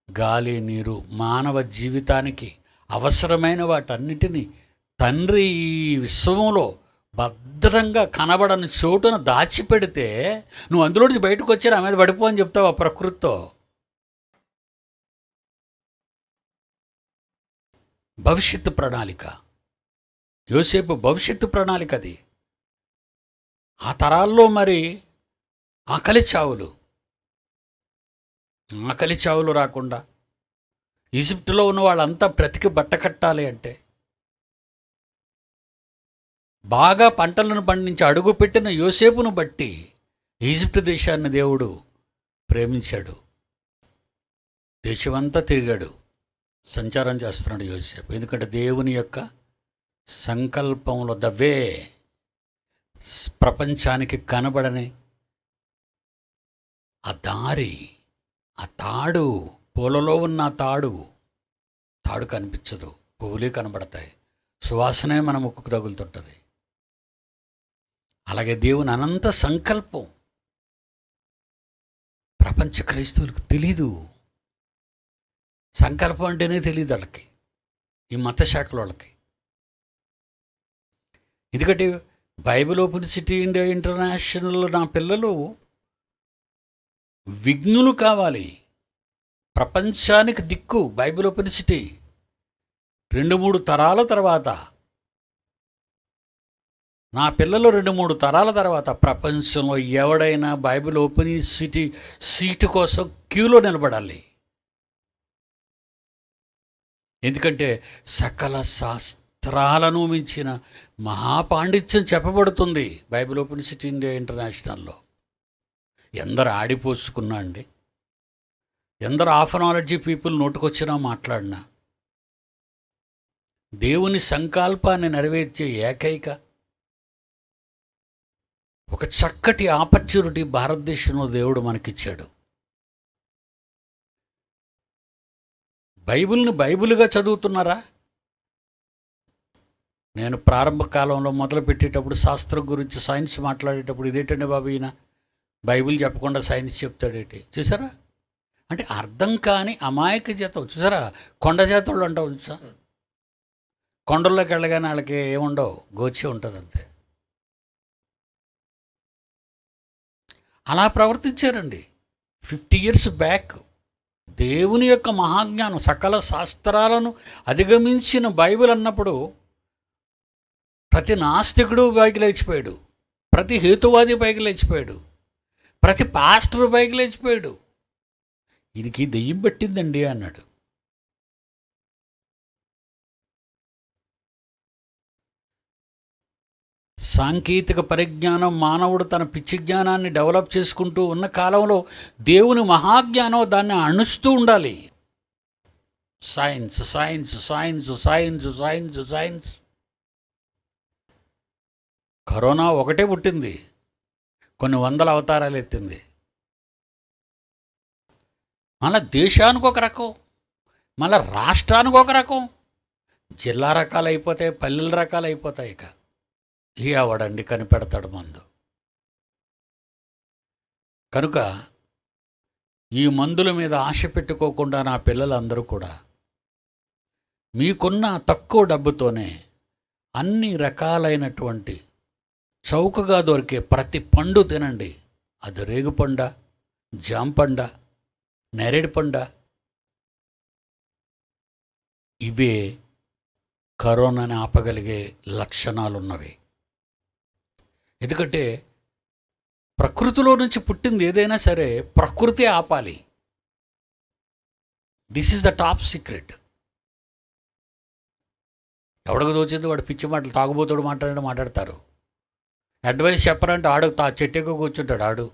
గాలి, నీరు, మానవ జీవితానికి అవసరమైన వాటన్నిటినీ తండ్రి ఈ విశ్వంలో భద్రంగా కనబడని చోటున దాచిపెడితే నువ్వు అందులోంచి బయటకు వచ్చి నా మీద పడిపో అని చెప్తావు ఆ ప్రకృతితో. భవిష్యత్తు ప్రణాళిక, యోసేపు భవిష్యత్తు ప్రణాళిక అది. ఆ తరాల్లో మరి ఆకలి చావులు రాకుండా ఈజిప్టులో ఉన్న వాళ్ళంతా బ్రతికి బట్టకట్టాలి అంటే, బాగా పంటలను పండించి అడుగుపెట్టిన యోసేపును బట్టి ఈజిప్టు దేశాన్ని దేవుడు ప్రేమించాడు. దేశమంతా తిరిగాడు, సంచారం చేస్తున్నాడు యోసేపు. ఎందుకంటే దేవుని యొక్క సంకల్పంలో దవ్వే ప్రపంచానికి కనబడని ఆ దారి, ఆ తాడు, పూలలో ఉన్న తాడు కనిపించదు, పువ్వులే కనబడతాయి, సువాసనే మన ముక్కుకు తగులుతుంటుంది. అలాగే దేవుని అనంత సంకల్పం ప్రపంచ క్రైస్తవులకు తెలీదు. సంకల్పం అంటేనే తెలియదు వాళ్ళకి, ఈ మత శాఖల వాళ్ళకి. ఎందుకంటే Bible open city India international నా పిల్లలు విఘ్నులు కావాలి. ప్రపంచానికి దిక్కు బైబిల్ ఓపెన్ సిటీ. 2-3 తరాల తర్వాత నా పిల్లలు 2-3 తరాల తర్వాత ప్రపంచంలో ఎవడైనా బైబిల్ ఓపెన్ సీటు కోసం క్యూలో నిలబడాలి. ఎందుకంటే సకల శాస్త్రాలను మించిన మహాపాండిత్యం చెప్పబడుతుంది బైబిల్ ఓపెన్ సిటీ ఇండియా ఇంటర్నేషనల్లో. ఎందరు ఆడిపోసుకున్నా అండి, ఎందరు ఆఫ్ నాలెడ్జీ పీపుల్ నోటుకొచ్చినా మాట్లాడినా దేవుని సంకల్పాన్ని నెరవేర్చే ఏకైక ఒక చక్కటి ఆపర్చునిటీ భారతదేశంలో దేవుడు మనకిచ్చాడు. బైబిల్ని బైబిల్గా చదువుతున్నారా? నేను ప్రారంభ కాలంలో మొదలుపెట్టేటప్పుడు శాస్త్రం గురించి సైన్స్ మాట్లాడేటప్పుడు ఇదేంటండి బాబు, ఈయన బైబిల్ చెప్పకుండా సైన్స్ చెప్తాడేంటి? చూసారా? అంటే అర్థం కాని అమాయక జాతం. చూసారా? కొండ జాతలు అంటావు. చూసా, కొండల్లోకి వెళ్ళగానే వాళ్ళకి ఏముండవు, గోచి ఉంటుంది అంతే. అలా ప్రవర్తించారండి 50 years బ్యాక్. దేవుని యొక్క మహాజ్ఞానం, సకల శాస్త్రాలను అధిగమించిన బైబిల్ అన్నప్పుడు ప్రతి నాస్తికుడు పైకి లేచిపోయాడు, ప్రతి హేతువాది పైకి లేచిపోయాడు, ప్రతి పాస్టర్ పైకి లేచిపోయాడు. ఈయనకి దెయ్యం పట్టిందండి అన్నాడు. సాంకేతిక పరిజ్ఞానం, మానవుడు తన పిచ్చి జ్ఞానాన్ని డెవలప్ చేసుకుంటూ ఉన్న కాలంలో దేవుని మహాజ్ఞానం దాన్ని అణుస్తూ ఉండాలి. Science science science science science science. Corona ఒకటే పుట్టింది, కొన్ని వందల అవతారాలు ఎత్తింది. మళ్ళా దేశానికి ఒక రకం, మళ్ళా రాష్ట్రానికి ఒక రకం, జిల్లా రకాలు అయిపోతాయి, పల్లెల రకాలు అయిపోతాయి. ఇక ఎవడండి కనిపెడతాడు మందు? కనుక ఈ మందుల మీద ఆశ పెట్టుకోకుండా నా పిల్లలందరూ కూడా మీకున్న తక్కువ డబ్బుతోనే అన్ని రకాలైనటువంటి చౌకగా దొరికే ప్రతి పండు తినండి. అది రేగుపండ, జాంపండ, నేరేడు పండ. ఇవే కరోనాని ఆపగలిగే లక్షణాలున్నవి. ఎందుకంటే ప్రకృతిలో నుంచి పుట్టింది ఏదైనా సరే ప్రకృతి ఆపాలి. This is the top secret. ఎవడకు దోచింది వాడు పిచ్చి మాటలు, తాగుబోతాడు మాట్లాడతారు. అడ్వైస్ చెప్పరంటే ఆడు చెట్టుకు కూర్చుంటాడు. ఆడు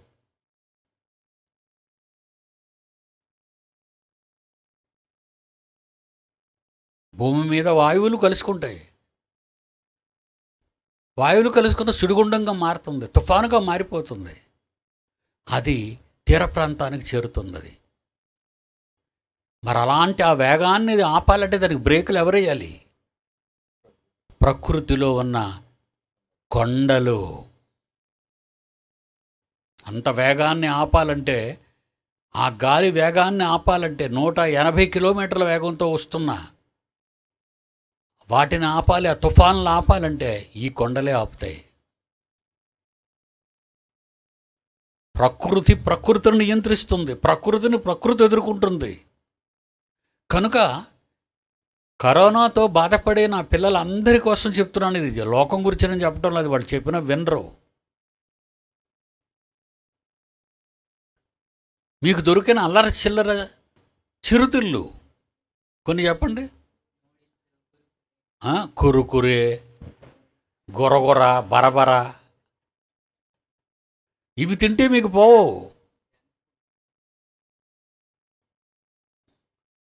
భూమి మీద వాయువులు కలుసుకుంటాయి. వాయువులు కలుసుకున్న సుడిగుండంగా మారుతుంది, తుఫానుగా మారిపోతుంది. అది తీర ప్రాంతానికి చేరుతుంది. అది మరి అలాంటి ఆ వేగాన్ని ఆపాలంటే దానికి బ్రేకులు ఎవరేయాలి? ప్రకృతిలో ఉన్న కొండలు. అంత వేగాన్ని ఆపాలంటే, ఆ గాలి వేగాన్ని ఆపాలంటే 180 కిలోమీటర్ల వేగంతో వస్తున్నా వాటిని ఆపాలి. ఆ తుఫాన్లు ఆపాలంటే ఈ కొండలే ఆపుతాయి. ప్రకృతిని నియంత్రిస్తుంది, ప్రకృతిని ప్రకృతి ఎదుర్కొంటుంది. కనుక కరోనాతో బాధపడే నా పిల్లలందరి కోసం చెప్తున్నాను. ఇది లోకం గురించి నేను చెప్పడం లేదు, వాళ్ళు చెప్పినా వినరు. మీకు దొరికిన అల్లర చిల్లర చిరుతిళ్ళు కొన్ని చెప్పండి. కురుకురే, గొరగొర, బరబర, ఇవి తింటే మీకు పోవు.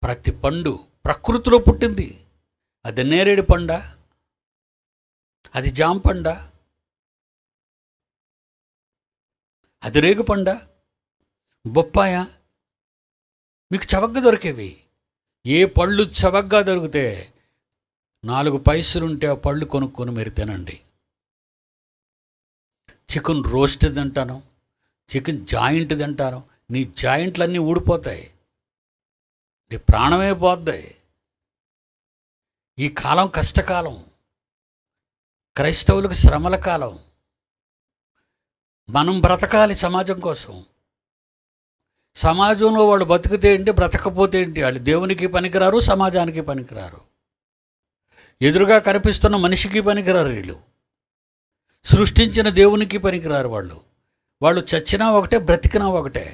ప్రతి పండు ప్రకృతిలో పుట్టింది. అది నేరేడు పండ, అది జాంపండ, అది రేగుపండ, బొప్పాయ, మీకు చవకగా దొరికేవి. ఏ పళ్ళు చవకగా దొరికితే 4 పైసలుంటే ఆ పళ్ళు కొనుక్కొని మీరు తినండి. చికెన్ రోస్ట్ తింటాను, చికెన్ జాయింట్ తింటాను. నీ జాయింట్లన్నీ ఊడిపోతాయి, నీ ప్రాణమే పోద్ది. ఈ కాలం కష్టకాలం, క్రైస్తవులకు శ్రమల కాలం. మనం బ్రతకాలి సమాజం కోసం. సమాజంలో వాళ్ళు బతికితే ఏంటి, బ్రతకపోతే ఏంటి? వాళ్ళు దేవునికి పనికిరారు, సమాజానికి పనికిరారు, ఎదురుగా కనిపిస్తున్న మనిషికి పనికిరారు. వీళ్ళు సృష్టించిన దేవునికి పనికిరారు వాళ్ళు. వాళ్ళు చచ్చినా ఒకటే, బ్రతికినా ఒకటే.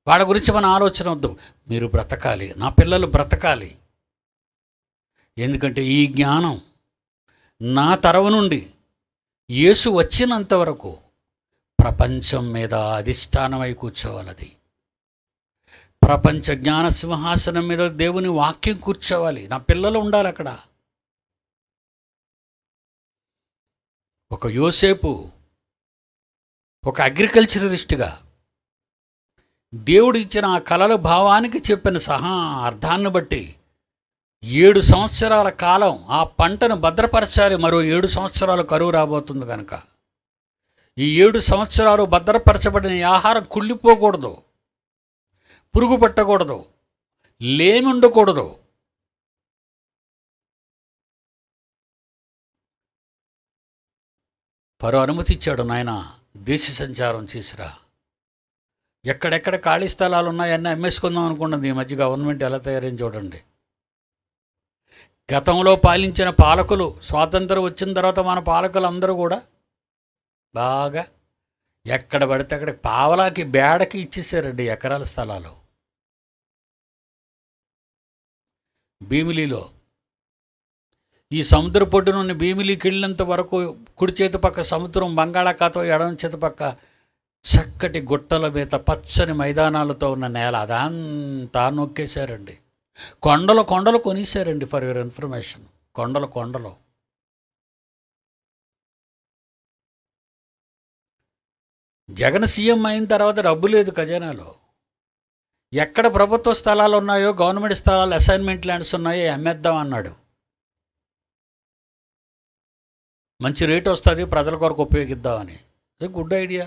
వాళ్ళ గురించి మన ఆలోచన వద్దు. మీరు బ్రతకాలి, నా పిల్లలు బ్రతకాలి. ఎందుకంటే ఈ జ్ఞానం నా తరవ నుండి యేసు వచ్చినంత వరకు ప్రపంచం మీద అధిష్టానమై కూర్చోవాలది. ప్రపంచ జ్ఞాన సింహాసనం మీద దేవుని వాక్యం కూర్చోవాలి. నా పిల్లలు ఉండాలి అక్కడ. ఒక యోసేపు ఒక అగ్రికల్చరలిస్ట్గా దేవుడు ఇచ్చిన ఆ కలల భావానికి చెప్పిన అర్థాన్ని బట్టి 7 సంవత్సరాల కాలం ఆ పంటను భద్రపరచాలి. మరో 7 సంవత్సరాలు కరువు రాబోతుంది కనుక ఈ 7 సంవత్సరాలు భద్రపరచబడిన ఆహారం కుళ్ళిపోకూడదు, పురుగు పట్టకూడదు, లేమి ఉండకూడదు. ఫరో అనుమతి ఇచ్చాడు, నాయన దేశ సంచారం చేసిరా, ఎక్కడెక్కడ ఖాళీ స్థలాలు ఉన్నాయన్నీ అమ్మేసుకుందాం అనుకున్నది. ఈ మధ్య గవర్నమెంట్ ఎలా తయారైంది చూడండి. గతంలో పాలించిన పాలకులు, స్వాతంత్రం వచ్చిన తర్వాత మన పాలకులు అందరూ కూడా బాగా ఎక్కడ పడితే అక్కడ పావలాకి బేడకి ఇచ్చేసారండి ఎకరాల స్థలాలు. భీమిలిలో ఈ సముద్ర పొడ్డు నుండి భీమిలికి వెళ్ళినంత వరకు కుడి చేతి పక్క సముద్రం, బంగాళాఖాతం ఎడమ చేతి పక్క చక్కటి గుట్టల మీద పచ్చని మైదానాలతో ఉన్న నేల అదంతా నొక్కేశారండి. కొండలు కొండలు కొనేశారండి. ఫర్ యువర్ ఇన్ఫర్మేషన్, కొండలు కొండలు. జగన్ సీఎం అయిన తర్వాత డబ్బు లేదు ఖజానాలో. ఎక్కడ ప్రభుత్వ స్థలాలు ఉన్నాయో, గవర్నమెంట్ స్థలాలు, అసైన్మెంట్ ల్యాండ్స్ ఉన్నాయో అమ్మేద్దాం అన్నాడు. మంచి రేటు వస్తుంది, ప్రజల కొరకు ఉపయోగిద్దామని. Good idea.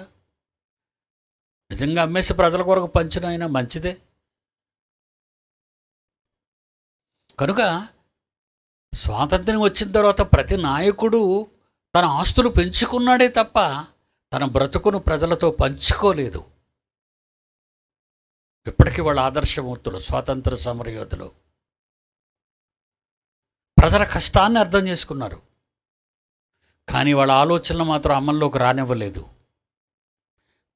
నిజంగా అమ్మేసి ప్రజల కొరకు పంచినైనా మంచిదే. కనుక స్వాతంత్ర్యం వచ్చిన తర్వాత ప్రతి నాయకుడు తన ఆస్తులు పెంచుకున్నాడే తప్ప తన బ్రతుకును ప్రజలతో పంచుకోలేదు. ఇప్పటికీ వాళ్ళ ఆదర్శమూర్తులు, స్వాతంత్ర సమరయోధులు ప్రజల కష్టాన్ని అర్థం చేసుకున్నారు. కానీ వాళ్ళ ఆలోచనలు మాత్రం అమల్లోకి రానివ్వలేదు.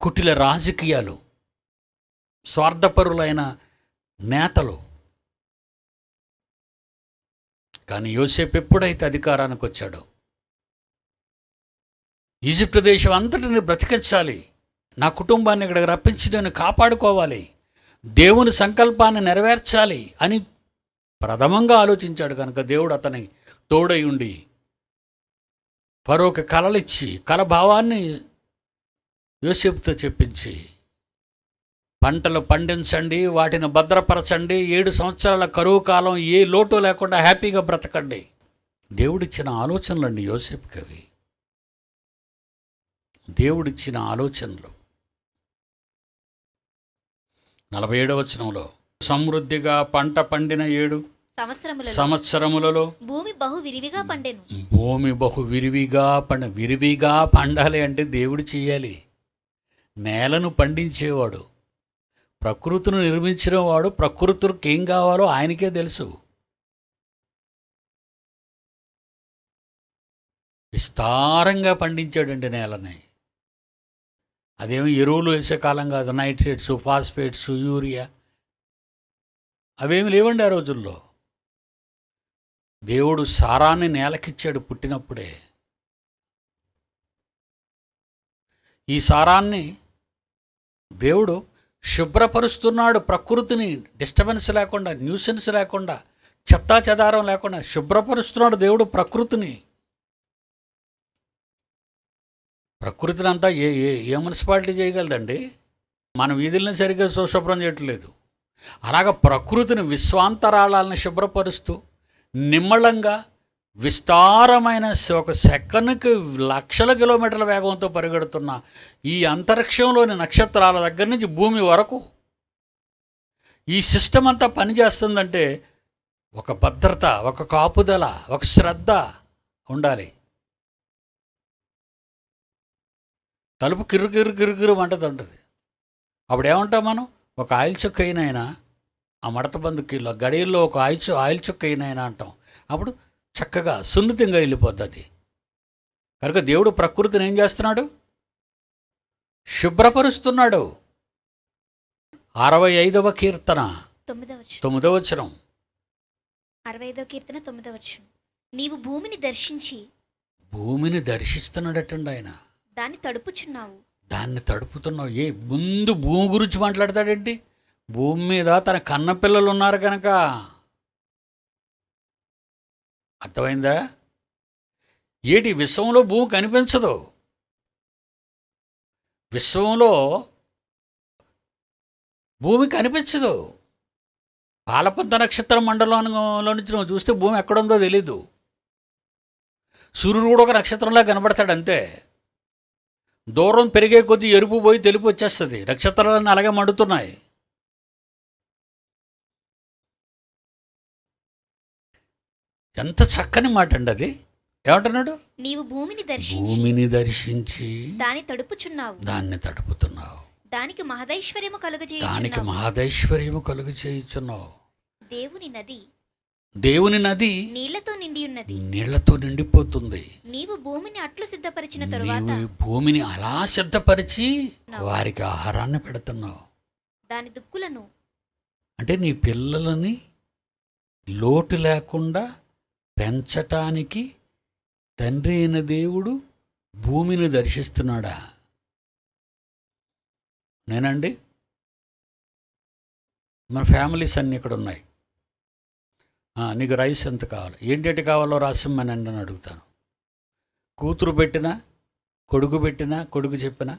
కుటిల రాజకీయాలు, స్వార్థపరులైన నేతలు. కానీ యోసేపు ఎప్పుడైతే అధికారానికి వచ్చాడో, ఈజిప్ట్ దేశం అంతటిని బ్రతికించాలి, నా కుటుంబాన్ని ఇక్కడికి రప్పించి నేను కాపాడుకోవాలి, దేవుని సంకల్పాన్ని నెరవేర్చాలి అని ప్రథమంగా ఆలోచించాడు. కనుక దేవుడు అతని తోడై ఉండి ఫరోకి కలలిచ్చి కల భావాన్ని యోసేపుతో చెప్పించి, పంటలు పండించండి, వాటిని భద్రపరచండి, 7 సంవత్సరాల కరువు కాలం ఏ లోటు లేకుండా హ్యాపీగా బ్రతకండి. దేవుడిచ్చిన ఆలోచనలండి యోసేపుకి అవి. దేవుడిచ్చిన ఆలోచనలు. 47వ వచనంలో, సమృద్ధిగా పంట పండిన 7 సంవత్సరములలో భూమి బహు విరివిగా పండెను. భూమి బహు విరివిగా విరివిగా పండాలి అంటే దేవుడు చేయాలి. నేలను పండించేవాడు, ప్రకృతిని నిర్మించిన వాడు, ప్రకృతికి ఏం కావాలో ఆయనకే తెలుసు. విస్తారంగా పండించాడండి నేలని. అదేమో ఎరువులు వేసే కాలం కాదు. నైట్రేట్స్, ఫాస్ఫేట్స్, యూరియా అవేమి లేవండి ఆ రోజుల్లో. దేవుడు సారాన్ని నేలకిచ్చాడు పుట్టినప్పుడే. ఈ సారాన్ని దేవుడు శుభ్రపరుస్తున్నాడు. ప్రకృతిని డిస్టర్బెన్స్ లేకుండా, న్యూసెన్స్ లేకుండా, చెత్తా చెదారం లేకుండా శుభ్రపరుస్తున్నాడు దేవుడు ప్రకృతిని. ప్రకృతిని అంతా ఏ మున్సిపాలిటీ చేయగలదండి? మన వీధులను సరిగ్గా శుభ్రం చేయట్లేదు. అలాగ ప్రకృతిని, విశ్వాంతరాళాలను శుభ్రపరుస్తూ నిమ్మళంగా విస్తారమైన ఒక సెకనుకి లక్షల కిలోమీటర్ల వేగంతో పరిగెడుతున్న ఈ అంతరిక్షంలోని నక్షత్రాల దగ్గర నుంచి భూమి వరకు ఈ సిస్టమ్ అంతా పనిచేస్తుందంటే ఒక భద్రత, ఒక కాపుదల, ఒక శ్రద్ధ ఉండాలి. తలుపు కిర్రు మంటదంటది. అప్పుడు ఏమంటాం మనం? ఒక ఆయిల్ చుక్క అయినైనా ఆ మడత బందుకీలో గడియల్లో ఒక ఆయిల్ చుక్క అయినైనా అంటాం. అప్పుడు చక్కగా సున్నితంగా వెళ్ళిపోద్ది. కనుక దేవుడు ప్రకృతిని ఏం చేస్తున్నాడు? శుభ్రపరుస్తున్నాడు. 65వ కీర్తన 9వ వచనం. 65వ కీర్తన 9వ వచనం. నీవు భూమిని దర్శించి, భూమిని దర్శిస్తున్నాడటండి ఆయన. దాన్ని తడుపుచున్నావు. దాన్ని తడుపుతున్నావు. ముందు భూమి గురించి మాట్లాడతాడేంటి? భూమి మీద తన కన్న పిల్లలు ఉన్నారు కనుక. అర్థమైందా? విశ్వంలో భూమి కనిపించదు. విశ్వంలో భూమి కనిపించదు. పాలపద్ద నక్షత్ర మండలంలో నుంచి నువ్వు చూస్తే భూమి ఎక్కడుందో తెలీదు. సూర్యుడు కూడా ఒక నక్షత్రంలా కనబడతాడు అంతే. దూరం పెరిగే కొద్దీ ఎరుపు పోయి తెలుపు వచ్చేస్తుంది. నక్షత్రాలన్నీ అలాగే మండుతున్నాయి. ఎంత చక్కని మాట అండి అది. ఏమంటున్నాడు? నీవు భూమిని దర్శించి దాన్ని తడుపుచున్నావు. దాన్ని తడుపుతున్నావు. దానికి మహదైశ్వర్యము కలుగజేయుచున్నావు. దేవుని నది నీళ్లతో నిండిపోతుంది. నీవు భూమిని అట్లు సిద్ధపరిచిన తరువాత, భూమిని అలా సిద్ధపరిచి వారికి ఆహారాన్ని పెడుతున్నావు. దాని దుక్కులను, అంటే నీ పిల్లలని లోటు లేకుండా పెంచటానికి తండ్రి అయిన దేవుడు భూమిని దర్శిస్తున్నాడా? నేనండి, మన ఫ్యామిలీస్ అన్నీ ఇక్కడ ఉన్నాయి. నీకు రైస్ ఎంత కావాలి, ఏంటంటే కావాలో రాసిమ్మనండి అని అడుగుతాను. కూతురు పెట్టినా, కొడుకు పెట్టినా, కొడుకు చెప్పినా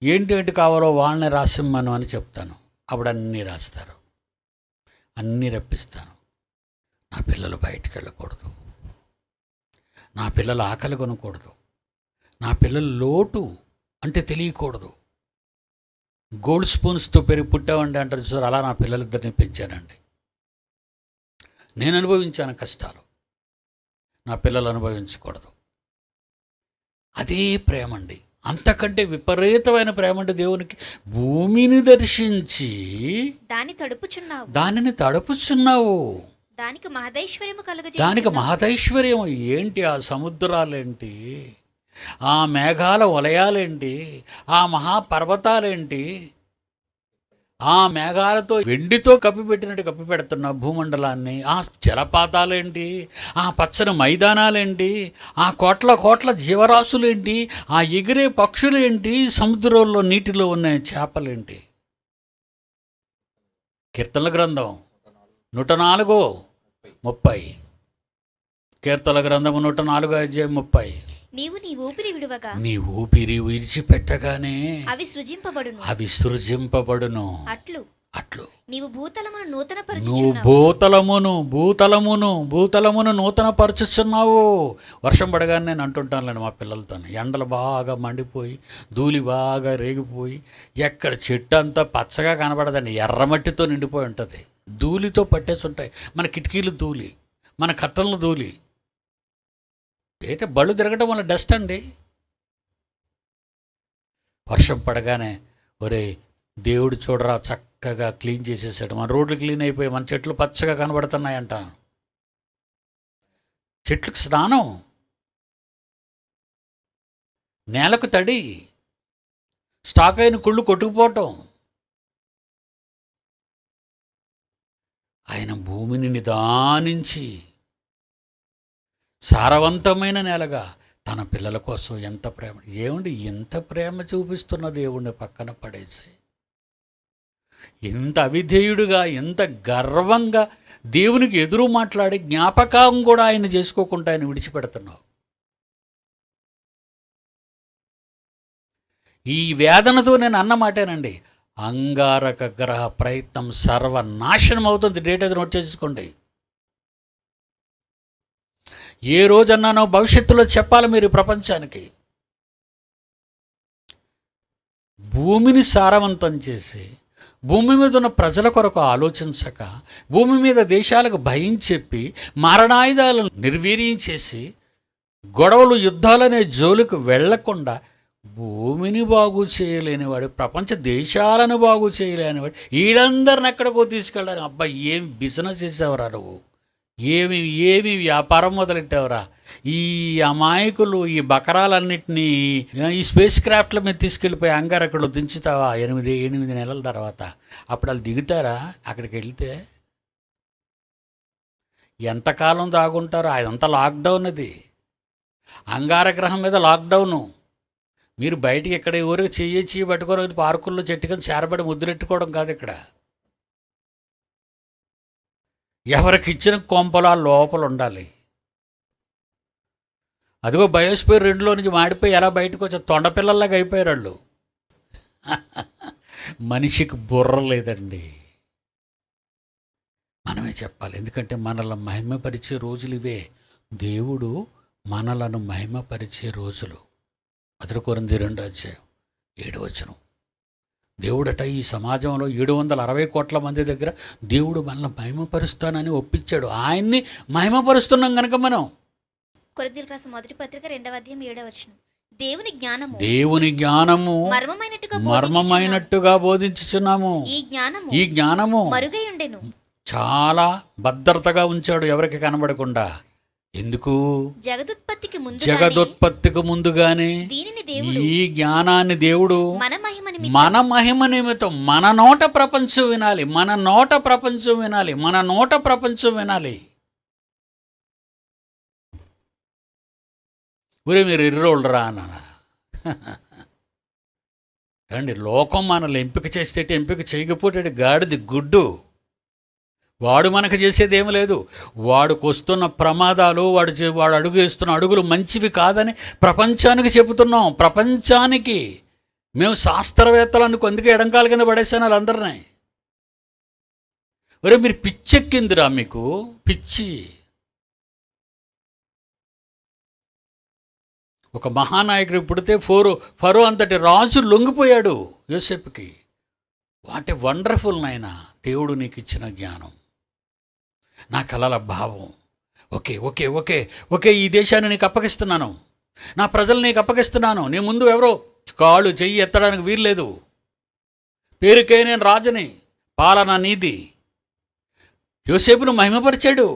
ఏంటి కావాలో వాళ్ళని రాసిమ్మను అని చెప్తాను. అప్పుడు అన్నీ రాస్తారు, అన్నీ రప్పిస్తాను. నా పిల్లలు బయటికి వెళ్ళకూడదు, నా పిల్లలు ఆకలి కొనకూడదు, నా పిల్లలు లోటు అంటే తెలియకూడదు. గోల్డ్ స్పూన్స్తో పెరిగి పుట్టామండి అంటారు చూసారు, అలా నా పిల్లలిద్దరిని పెంచానండి. నేను అనుభవించాను కష్టాలు, నా పిల్లలు అనుభవించకూడదు. అదే ప్రేమండి, అంతకంటే విపరీతమైన ప్రేమండి దేవునికి. భూమిని దర్శించి దానిని తడుపుచున్నావు. దానికి మహదైశ్వర్యం ఏంటి? ఆ సముద్రాలేంటి, ఆ మేఘాల వలయాలేంటి, ఆ మహాపర్వతాలేంటి, ఆ మేఘాలతో వెండితో కప్పిపెట్టినట్టు కప్పిపెడుతున్న భూమండలాన్ని, ఆ జలపాతాలేంటి, ఆ పచ్చని మైదానాలేంటి, ఆ కోట్ల కోట్ల జీవరాశులేంటి, ఆ ఎగిరే పక్షులేంటి, సముద్రంలో నీటిలో ఉన్న చేపలేంటి. కీర్తనల గ్రంథం 104:30. కీర్తనల గ్రంథము 104:30. నీ ఊపిరి విడిచిపెట్టగానే అవి సృజింపబడును. అట్లు నీవు భూతలమును నూతన పరచుచున్నావు. వర్షం పడగానే నేను అంటుంటానులేండి మా పిల్లలతో, ఎండలు బాగా మండిపోయి ధూళి బాగా రేగిపోయి ఎక్కడ చెట్టు అంతా పచ్చగా కనబడదండి, ఎర్రమట్టితో నిండిపోయి ఉంటుంది. ధూళితో పట్టేసి ఉంటాయి మన కిటికీలు ధూళి, మన కట్టలు ధూళి. బళ్ళు తిరగటం వల్ల డస్ట్ అండి. వర్షం పడగానే ఒరే దేవుడు చూడరా చక్కగా క్లీన్ చేసేసాడు, మన రోడ్లు క్లీన్ అయిపోయి మన చెట్లు పచ్చగా కనబడుతున్నాయంట. చెట్లకు స్నానం, నేలకు తడి, స్టాక్ అయిన కుళ్ళు కొట్టుకుపోవటం. ఆయన భూమిని నిదానించి సారవంతమైన నేలగా తన పిల్లల కోసం ఎంత ప్రేమ, ఎంత ప్రేమ చూపిస్తున్న దేవుణ్ణి పక్కన పడేసి, ఎంత అవిధేయుడుగా, ఎంత గర్వంగా దేవునికి ఎదురు మాట్లాడి జ్ఞాపకం కూడా ఆయన చేసుకోకుండా ఆయన విడిచిపెడుతున్నావు. ఈ వేదనతో నేను అన్నమాటేనండి, అంగారక గ్రహ ప్రయత్నం సర్వనాశనం అవుతుంది. డేట్ అది నోట్ చేసుకోండి. ఏ రోజన్నానో భవిష్యత్తులో చెప్పాలి మీరు ప్రపంచానికి. భూమిని సారవంతం చేసి, భూమి మీద ఉన్న ప్రజల కొరకు ఆలోచించక, భూమి మీద దేశాలకు భయం చెప్పి, మారణాయుధాలను నిర్వీర్యం చేసి, గొడవలు యుద్ధాలనే జోలికి వెళ్లకుండా భూమిని బాగు చేయలేనివాడు, ప్రపంచ దేశాలను బాగు చేయలేనివాడు, వీళ్ళందరిని ఎక్కడికో తీసుకెళ్ళాలి. అబ్బా ఏం బిజినెస్ చేసేవరా నువ్వు, ఏమి ఏమి వ్యాపారం మొదలెట్టావురా? ఈ అమాయకులు ఈ బకరాలన్నింటినీ ఈ స్పేస్ క్రాఫ్ట్ల మీద తీసుకెళ్ళిపోయి అంగారకుడు దించుతావా 8 నెలల తర్వాత? అప్పుడు వాళ్ళు దిగుతారా అక్కడికి వెళ్తే? ఎంతకాలం దాగుంటారో? అదంతా లాక్డౌన్. అది అంగారగ్రహం మీద లాక్డౌను. మీరు బయటికి ఇక్కడ ఊరికి చెయ్యి పట్టుకొని పార్కుల్లో చెట్టుకొని చేరబడి ముద్దులెట్టుకోవడం కాదు. ఇక్కడ ఎవరికి ఇచ్చిన కొంపలు లోపల ఉండాలి. అదిగో బయోస్పియర్ 2లో నుంచి మాడిపోయి ఎలా బయటకు వచ్చి తొండపిల్లల్లాగా అయిపోయారు వాళ్ళు. మనిషికి బుర్ర లేదండి. మనమే చెప్పాలి. ఎందుకంటే మనల్ని మహిమపరిచే రోజులు ఇవే. దేవుడు మనలను మహిమపరిచే రోజులు. 1 కొరింథీ 2:7 దేవుడట ఈ సమాజంలో 760 కోట్ల మంది దగ్గర దేవుడు మనల్ని మహిమపరుస్తానని ఒప్పించాడు. ఆయన్ని మహిమపరుస్తున్నాం కనుక మనం. కొరింథీయులకు రాసిన మొదటి పత్రిక 2:7 దేవుని జ్ఞానము మర్మమైనట్టుగా బోధించుచున్నాము. ఈ జ్ఞానము మరుగై ఉండెను. చాలా భద్రతగా ఉంచాడు ఎవరికి కనబడకుండా. ఎందుకు? జగదుత్పత్తికి ముందుగానే ఈ జ్ఞానాన్ని దేవుడు మన మహిమ నిమిత్తం మన నోట ప్రపంచం వినాలి. మన నోట ప్రపంచం వినాలి. ఊరే మీరు ఎర్రోళ్ళరా అన్నానా? కండి లోకం మనల్ని ఎంపిక చేస్తే ఎంపిక చేయకపోతే గాడిది గుడ్డు. వాడు మనకు చేసేది ఏమి లేదు. వాడికి వస్తున్న ప్రమాదాలు, వాడు అడుగు వేస్తున్న అడుగులు మంచివి కాదని ప్రపంచానికి చెబుతున్నాం. ప్రపంచానికి మేము శాస్త్రవేత్తలు అందుకే ఎడంకాల కింద పడేసాను వాళ్ళందరినీ. ఒరే మీరు పిచ్చెక్కిందిరా, మీకు పిచ్చి. ఒక మహానాయకుడు పుడితే ఫరో అంతటి రాజు లొంగిపోయాడు యోసేపుకి. వాట్ ఏ వండర్ఫుల్ నాయనా, దేవుడు నీకు ఇచ్చిన జ్ఞానం. నా కలల భావం, ఓకే ఓకే ఓకే ఓకే ఈ దేశాన్ని నీకు అప్పగిస్తున్నాను, నా ప్రజలు నీకు అప్పగిస్తున్నాను. నీ ముందు ఎవరో కాళ్ళు చెయ్యి ఎత్తడానికి వీల్లేదు. పేరుకే నేను రాజుని, పాలన నీది. యోసేపును మహిమపరిచాడు.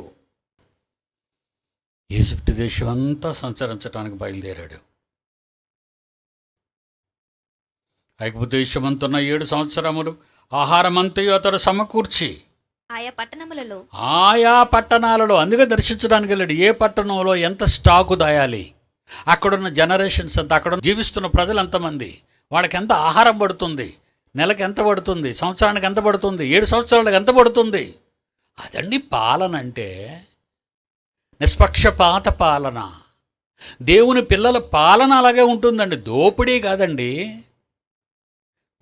ఈజిప్ట్ దేశం అంతా సంచరించడానికి బయలుదేరాడు. ఐగుప్తు దేశమంతున్న 7 సంవత్సరములు ఆహారమంతయు అతడు సమకూర్చి ఆయా పట్టణాలలో అందుకే దర్శించడానికి వెళ్ళాడు. ఏ పట్టణంలో ఎంత స్టాకు దాయాలి, అక్కడున్న జనరేషన్స్ అంతా, అక్కడ జీవిస్తున్న ప్రజలు ఎంతమంది, వాళ్ళకి ఎంత ఆహారం పడుతుంది, నెలకు ఎంత పడుతుంది, సంవత్సరానికి ఎంత పడుతుంది, 7 సంవత్సరాలకు ఎంత పడుతుంది. అదండి పాలన అంటే. నిష్పక్షపాత పాలన. దేవుని పిల్లల పాలన అలాగే ఉంటుందండి. దోపిడీ కాదండి,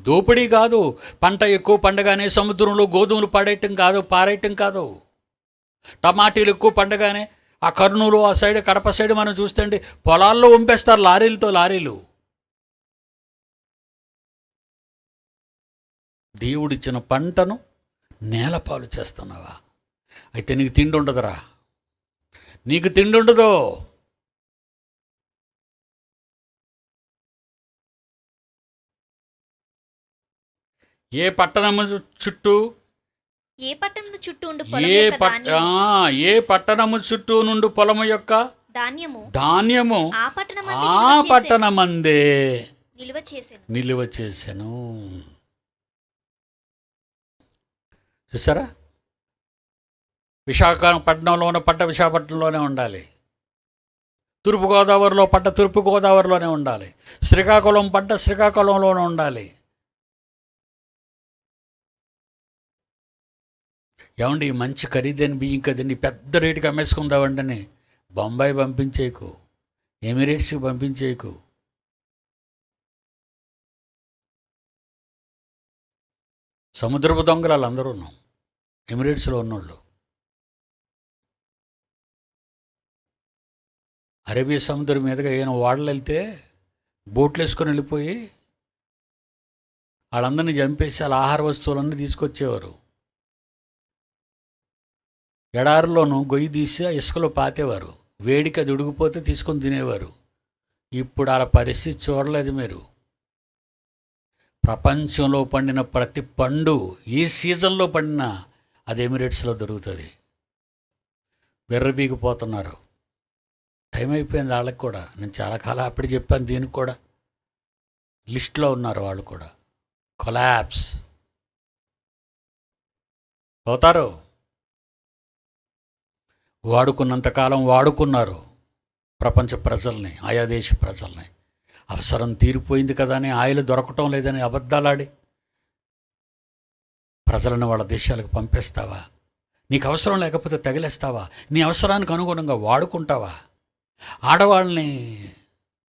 దోపిడీ కాదు. పంట ఎక్కువ పండగానే సముద్రంలో గోధుమలు పారేయటం కాదు. టమాటీలు ఎక్కువ పండగానే ఆ కర్నూలు ఆ సైడ్ కడప సైడ్ మనం చూస్తే పొలాల్లో వంపేస్తారు లారీలు. దేవుడిచ్చిన పంటను నేలపాలు చేస్తున్నావా? అయితే నీకు తిండి ఉండదురా, నీకు తిండి ఉండదు. ఏ పట్టణము చుట్టూ నుండి పొలము యొక్క ధాన్యము ఆ పట్టణమందే నిలువ చేసెను. చూసారా? విశాఖపట్నంలో ఉన్న పంట విశాఖపట్నంలోనే ఉండాలి. తూర్పుగోదావరిలో పంట తూర్పుగోదావరిలోనే ఉండాలి. శ్రీకాకుళం పంట శ్రీకాకుళంలోనే ఉండాలి. ఏమండి మంచి ఖరీదైన బియ్యం కదండి, పెద్ద రేటుకి అమ్మేసుకుందామండి. బొంబాయి పంపించేయకు, ఎమిరేట్స్కి పంపించేయకు. సముద్రపు దొంగలు అందరూ ఉన్నాం ఎమిరేట్స్లో ఉన్నోళ్ళు. అరేబియా సముద్రం మీదుగా ఏమైనా ఓడలు వెళ్తే బోట్లు వేసుకొని వెళ్ళిపోయి వాళ్ళందరినీ చంపేసి వాళ్ళ ఆహార వస్తువులన్నీ తీసుకొచ్చేవారు. ఎడారిలోనూ గొయ్యి తీసి ఇసుకలో పాతేవారు. వేడికి అది ఉడికిపోతే తీసుకొని తినేవారు. ఇప్పుడు అలా పరిస్థితి చూడలేదు మీరు. ప్రపంచంలో పండిన ప్రతి పండు ఈ సీజన్లో పండిన అది ఎమిరేట్స్లో దొరుకుతుంది. వెర్రబీగిపోతున్నారు. టైం అయిపోయింది వాళ్ళకి కూడా. నేను చాలా కాలం అప్పుడే చెప్పాను, దీనికి కూడా లిస్ట్లో ఉన్నారు వాళ్ళు కూడా. కొలాప్స్ అవుతారు. వాడుకున్నంతకాలం వాడుకున్నారు ప్రపంచ ప్రజల్ని, ఆయా దేశ ప్రజల్ని. అవసరం తీరిపోయింది కదా అని, ఆయిల్ దొరకటం లేదని అబద్ధాలాడి ప్రజలను వాళ్ళ దేశాలకు పంపేస్తావా? నీకు అవసరం లేకపోతే తగిలేస్తావా? నీ అవసరానికి అనుగుణంగా వాడుకుంటావా? ఆడవాళ్ళని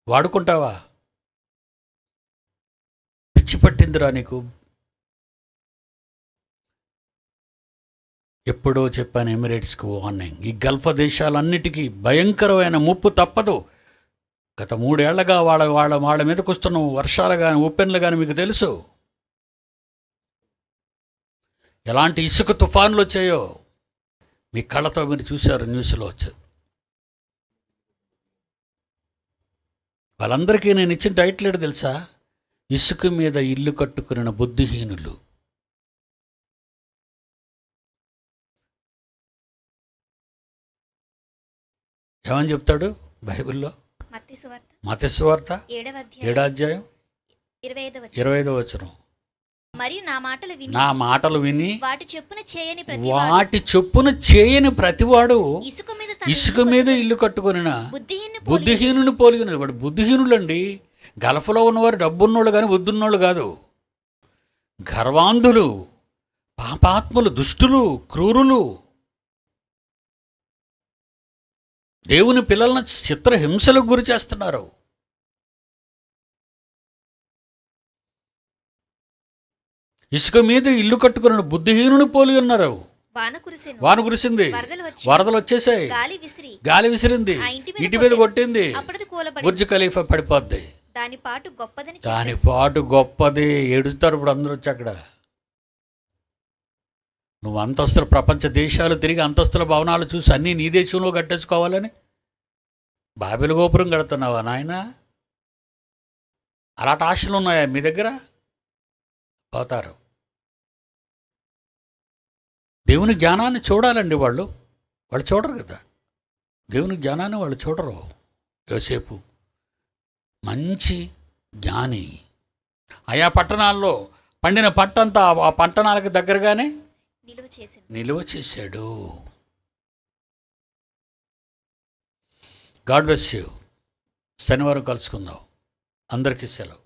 వాడుకుంటావా? పిచ్చి పట్టిందిరా నీకు. ఎప్పుడో చెప్పాను ఎమిరేట్స్కి వార్నింగ్. ఈ గల్ఫ్ దేశాలన్నిటికీ భయంకరమైన ముప్పు తప్పదు. గత 3 ఏళ్లగా వాళ్ళ మీదకి వస్తున్న వర్షాలు కానీ ఉప్పెన్లు కానీ మీకు తెలుసు. ఎలాంటి ఇసుక తుఫాన్లు వచ్చాయో మీ కళ్ళతో మీరు చూశారు, న్యూస్లో వచ్చారు. వాళ్ళందరికీ నేను ఇచ్చిన టైటిల్ ఏంటో తెలుసా? ఇసుక మీద ఇల్లు కట్టుకున్న బుద్ధిహీనులు. ఏమని చెప్తాడు బైబిల్లో? మత్తయి సువార్త 7వ అధ్యాయం 25వ వచనం. మరియు నా మాటలు విని వాటి చొప్పున చేయని ప్రతివాడు ఇసుక మీద ఇల్లు కట్టుకొనిన బుద్ధిహీనుని పోలిగినది. వాడు బుద్ధిహీనులండి. గల్ఫ్లో ఉన్నవారు డబ్బున్నోళ్ళు కానీ బుద్ధున్నోళ్ళు కాదు. గర్వాంధులు, పాపాత్ములు, దుష్టులు, క్రూరులు, దేవుని పిల్లలను చిత్రహింసలకు గురి చేస్తున్నారు. ఇసుక మీద ఇల్లు కట్టుకున్న బుద్ధిహీనుని పోలి ఉన్నారు. వాన కురిసింది, వరదలు వచ్చేసాయి, గాలి విసిరింది, ఇంటి మీద కొట్టింది, బుర్జ్ ఖలీఫా పడిపోద్ది. దాని పాటు గొప్పది. ఏడుస్తారు ఇప్పుడు అందరూ వచ్చి అక్కడ. నువ్వు అంతస్తుల ప్రపంచ దేశాలు తిరిగి అంతస్తుల భవనాలు చూసి అన్నీ నీ దేశంలో కట్టేసుకోవాలని బాబెలు గోపురం కడుతున్నావా నాయనా? అలాంటి ఆశలు ఉన్నాయా మీ దగ్గర? పోతారు. దేవుని జ్ఞానాన్ని చూడాలండి వాళ్ళు చూడరు కదా. దేవుని జ్ఞానాన్ని వాళ్ళు చూడరు. యోసేపు మంచి జ్ఞాని. ఆయా పట్టణాల్లో పండిన పంటంతా ఆ పట్టణాలకు దగ్గరగానే నిలువ చేశాడు. God bless you. శనివారం కలుసుకుందాం. అందరికీ సెలవు.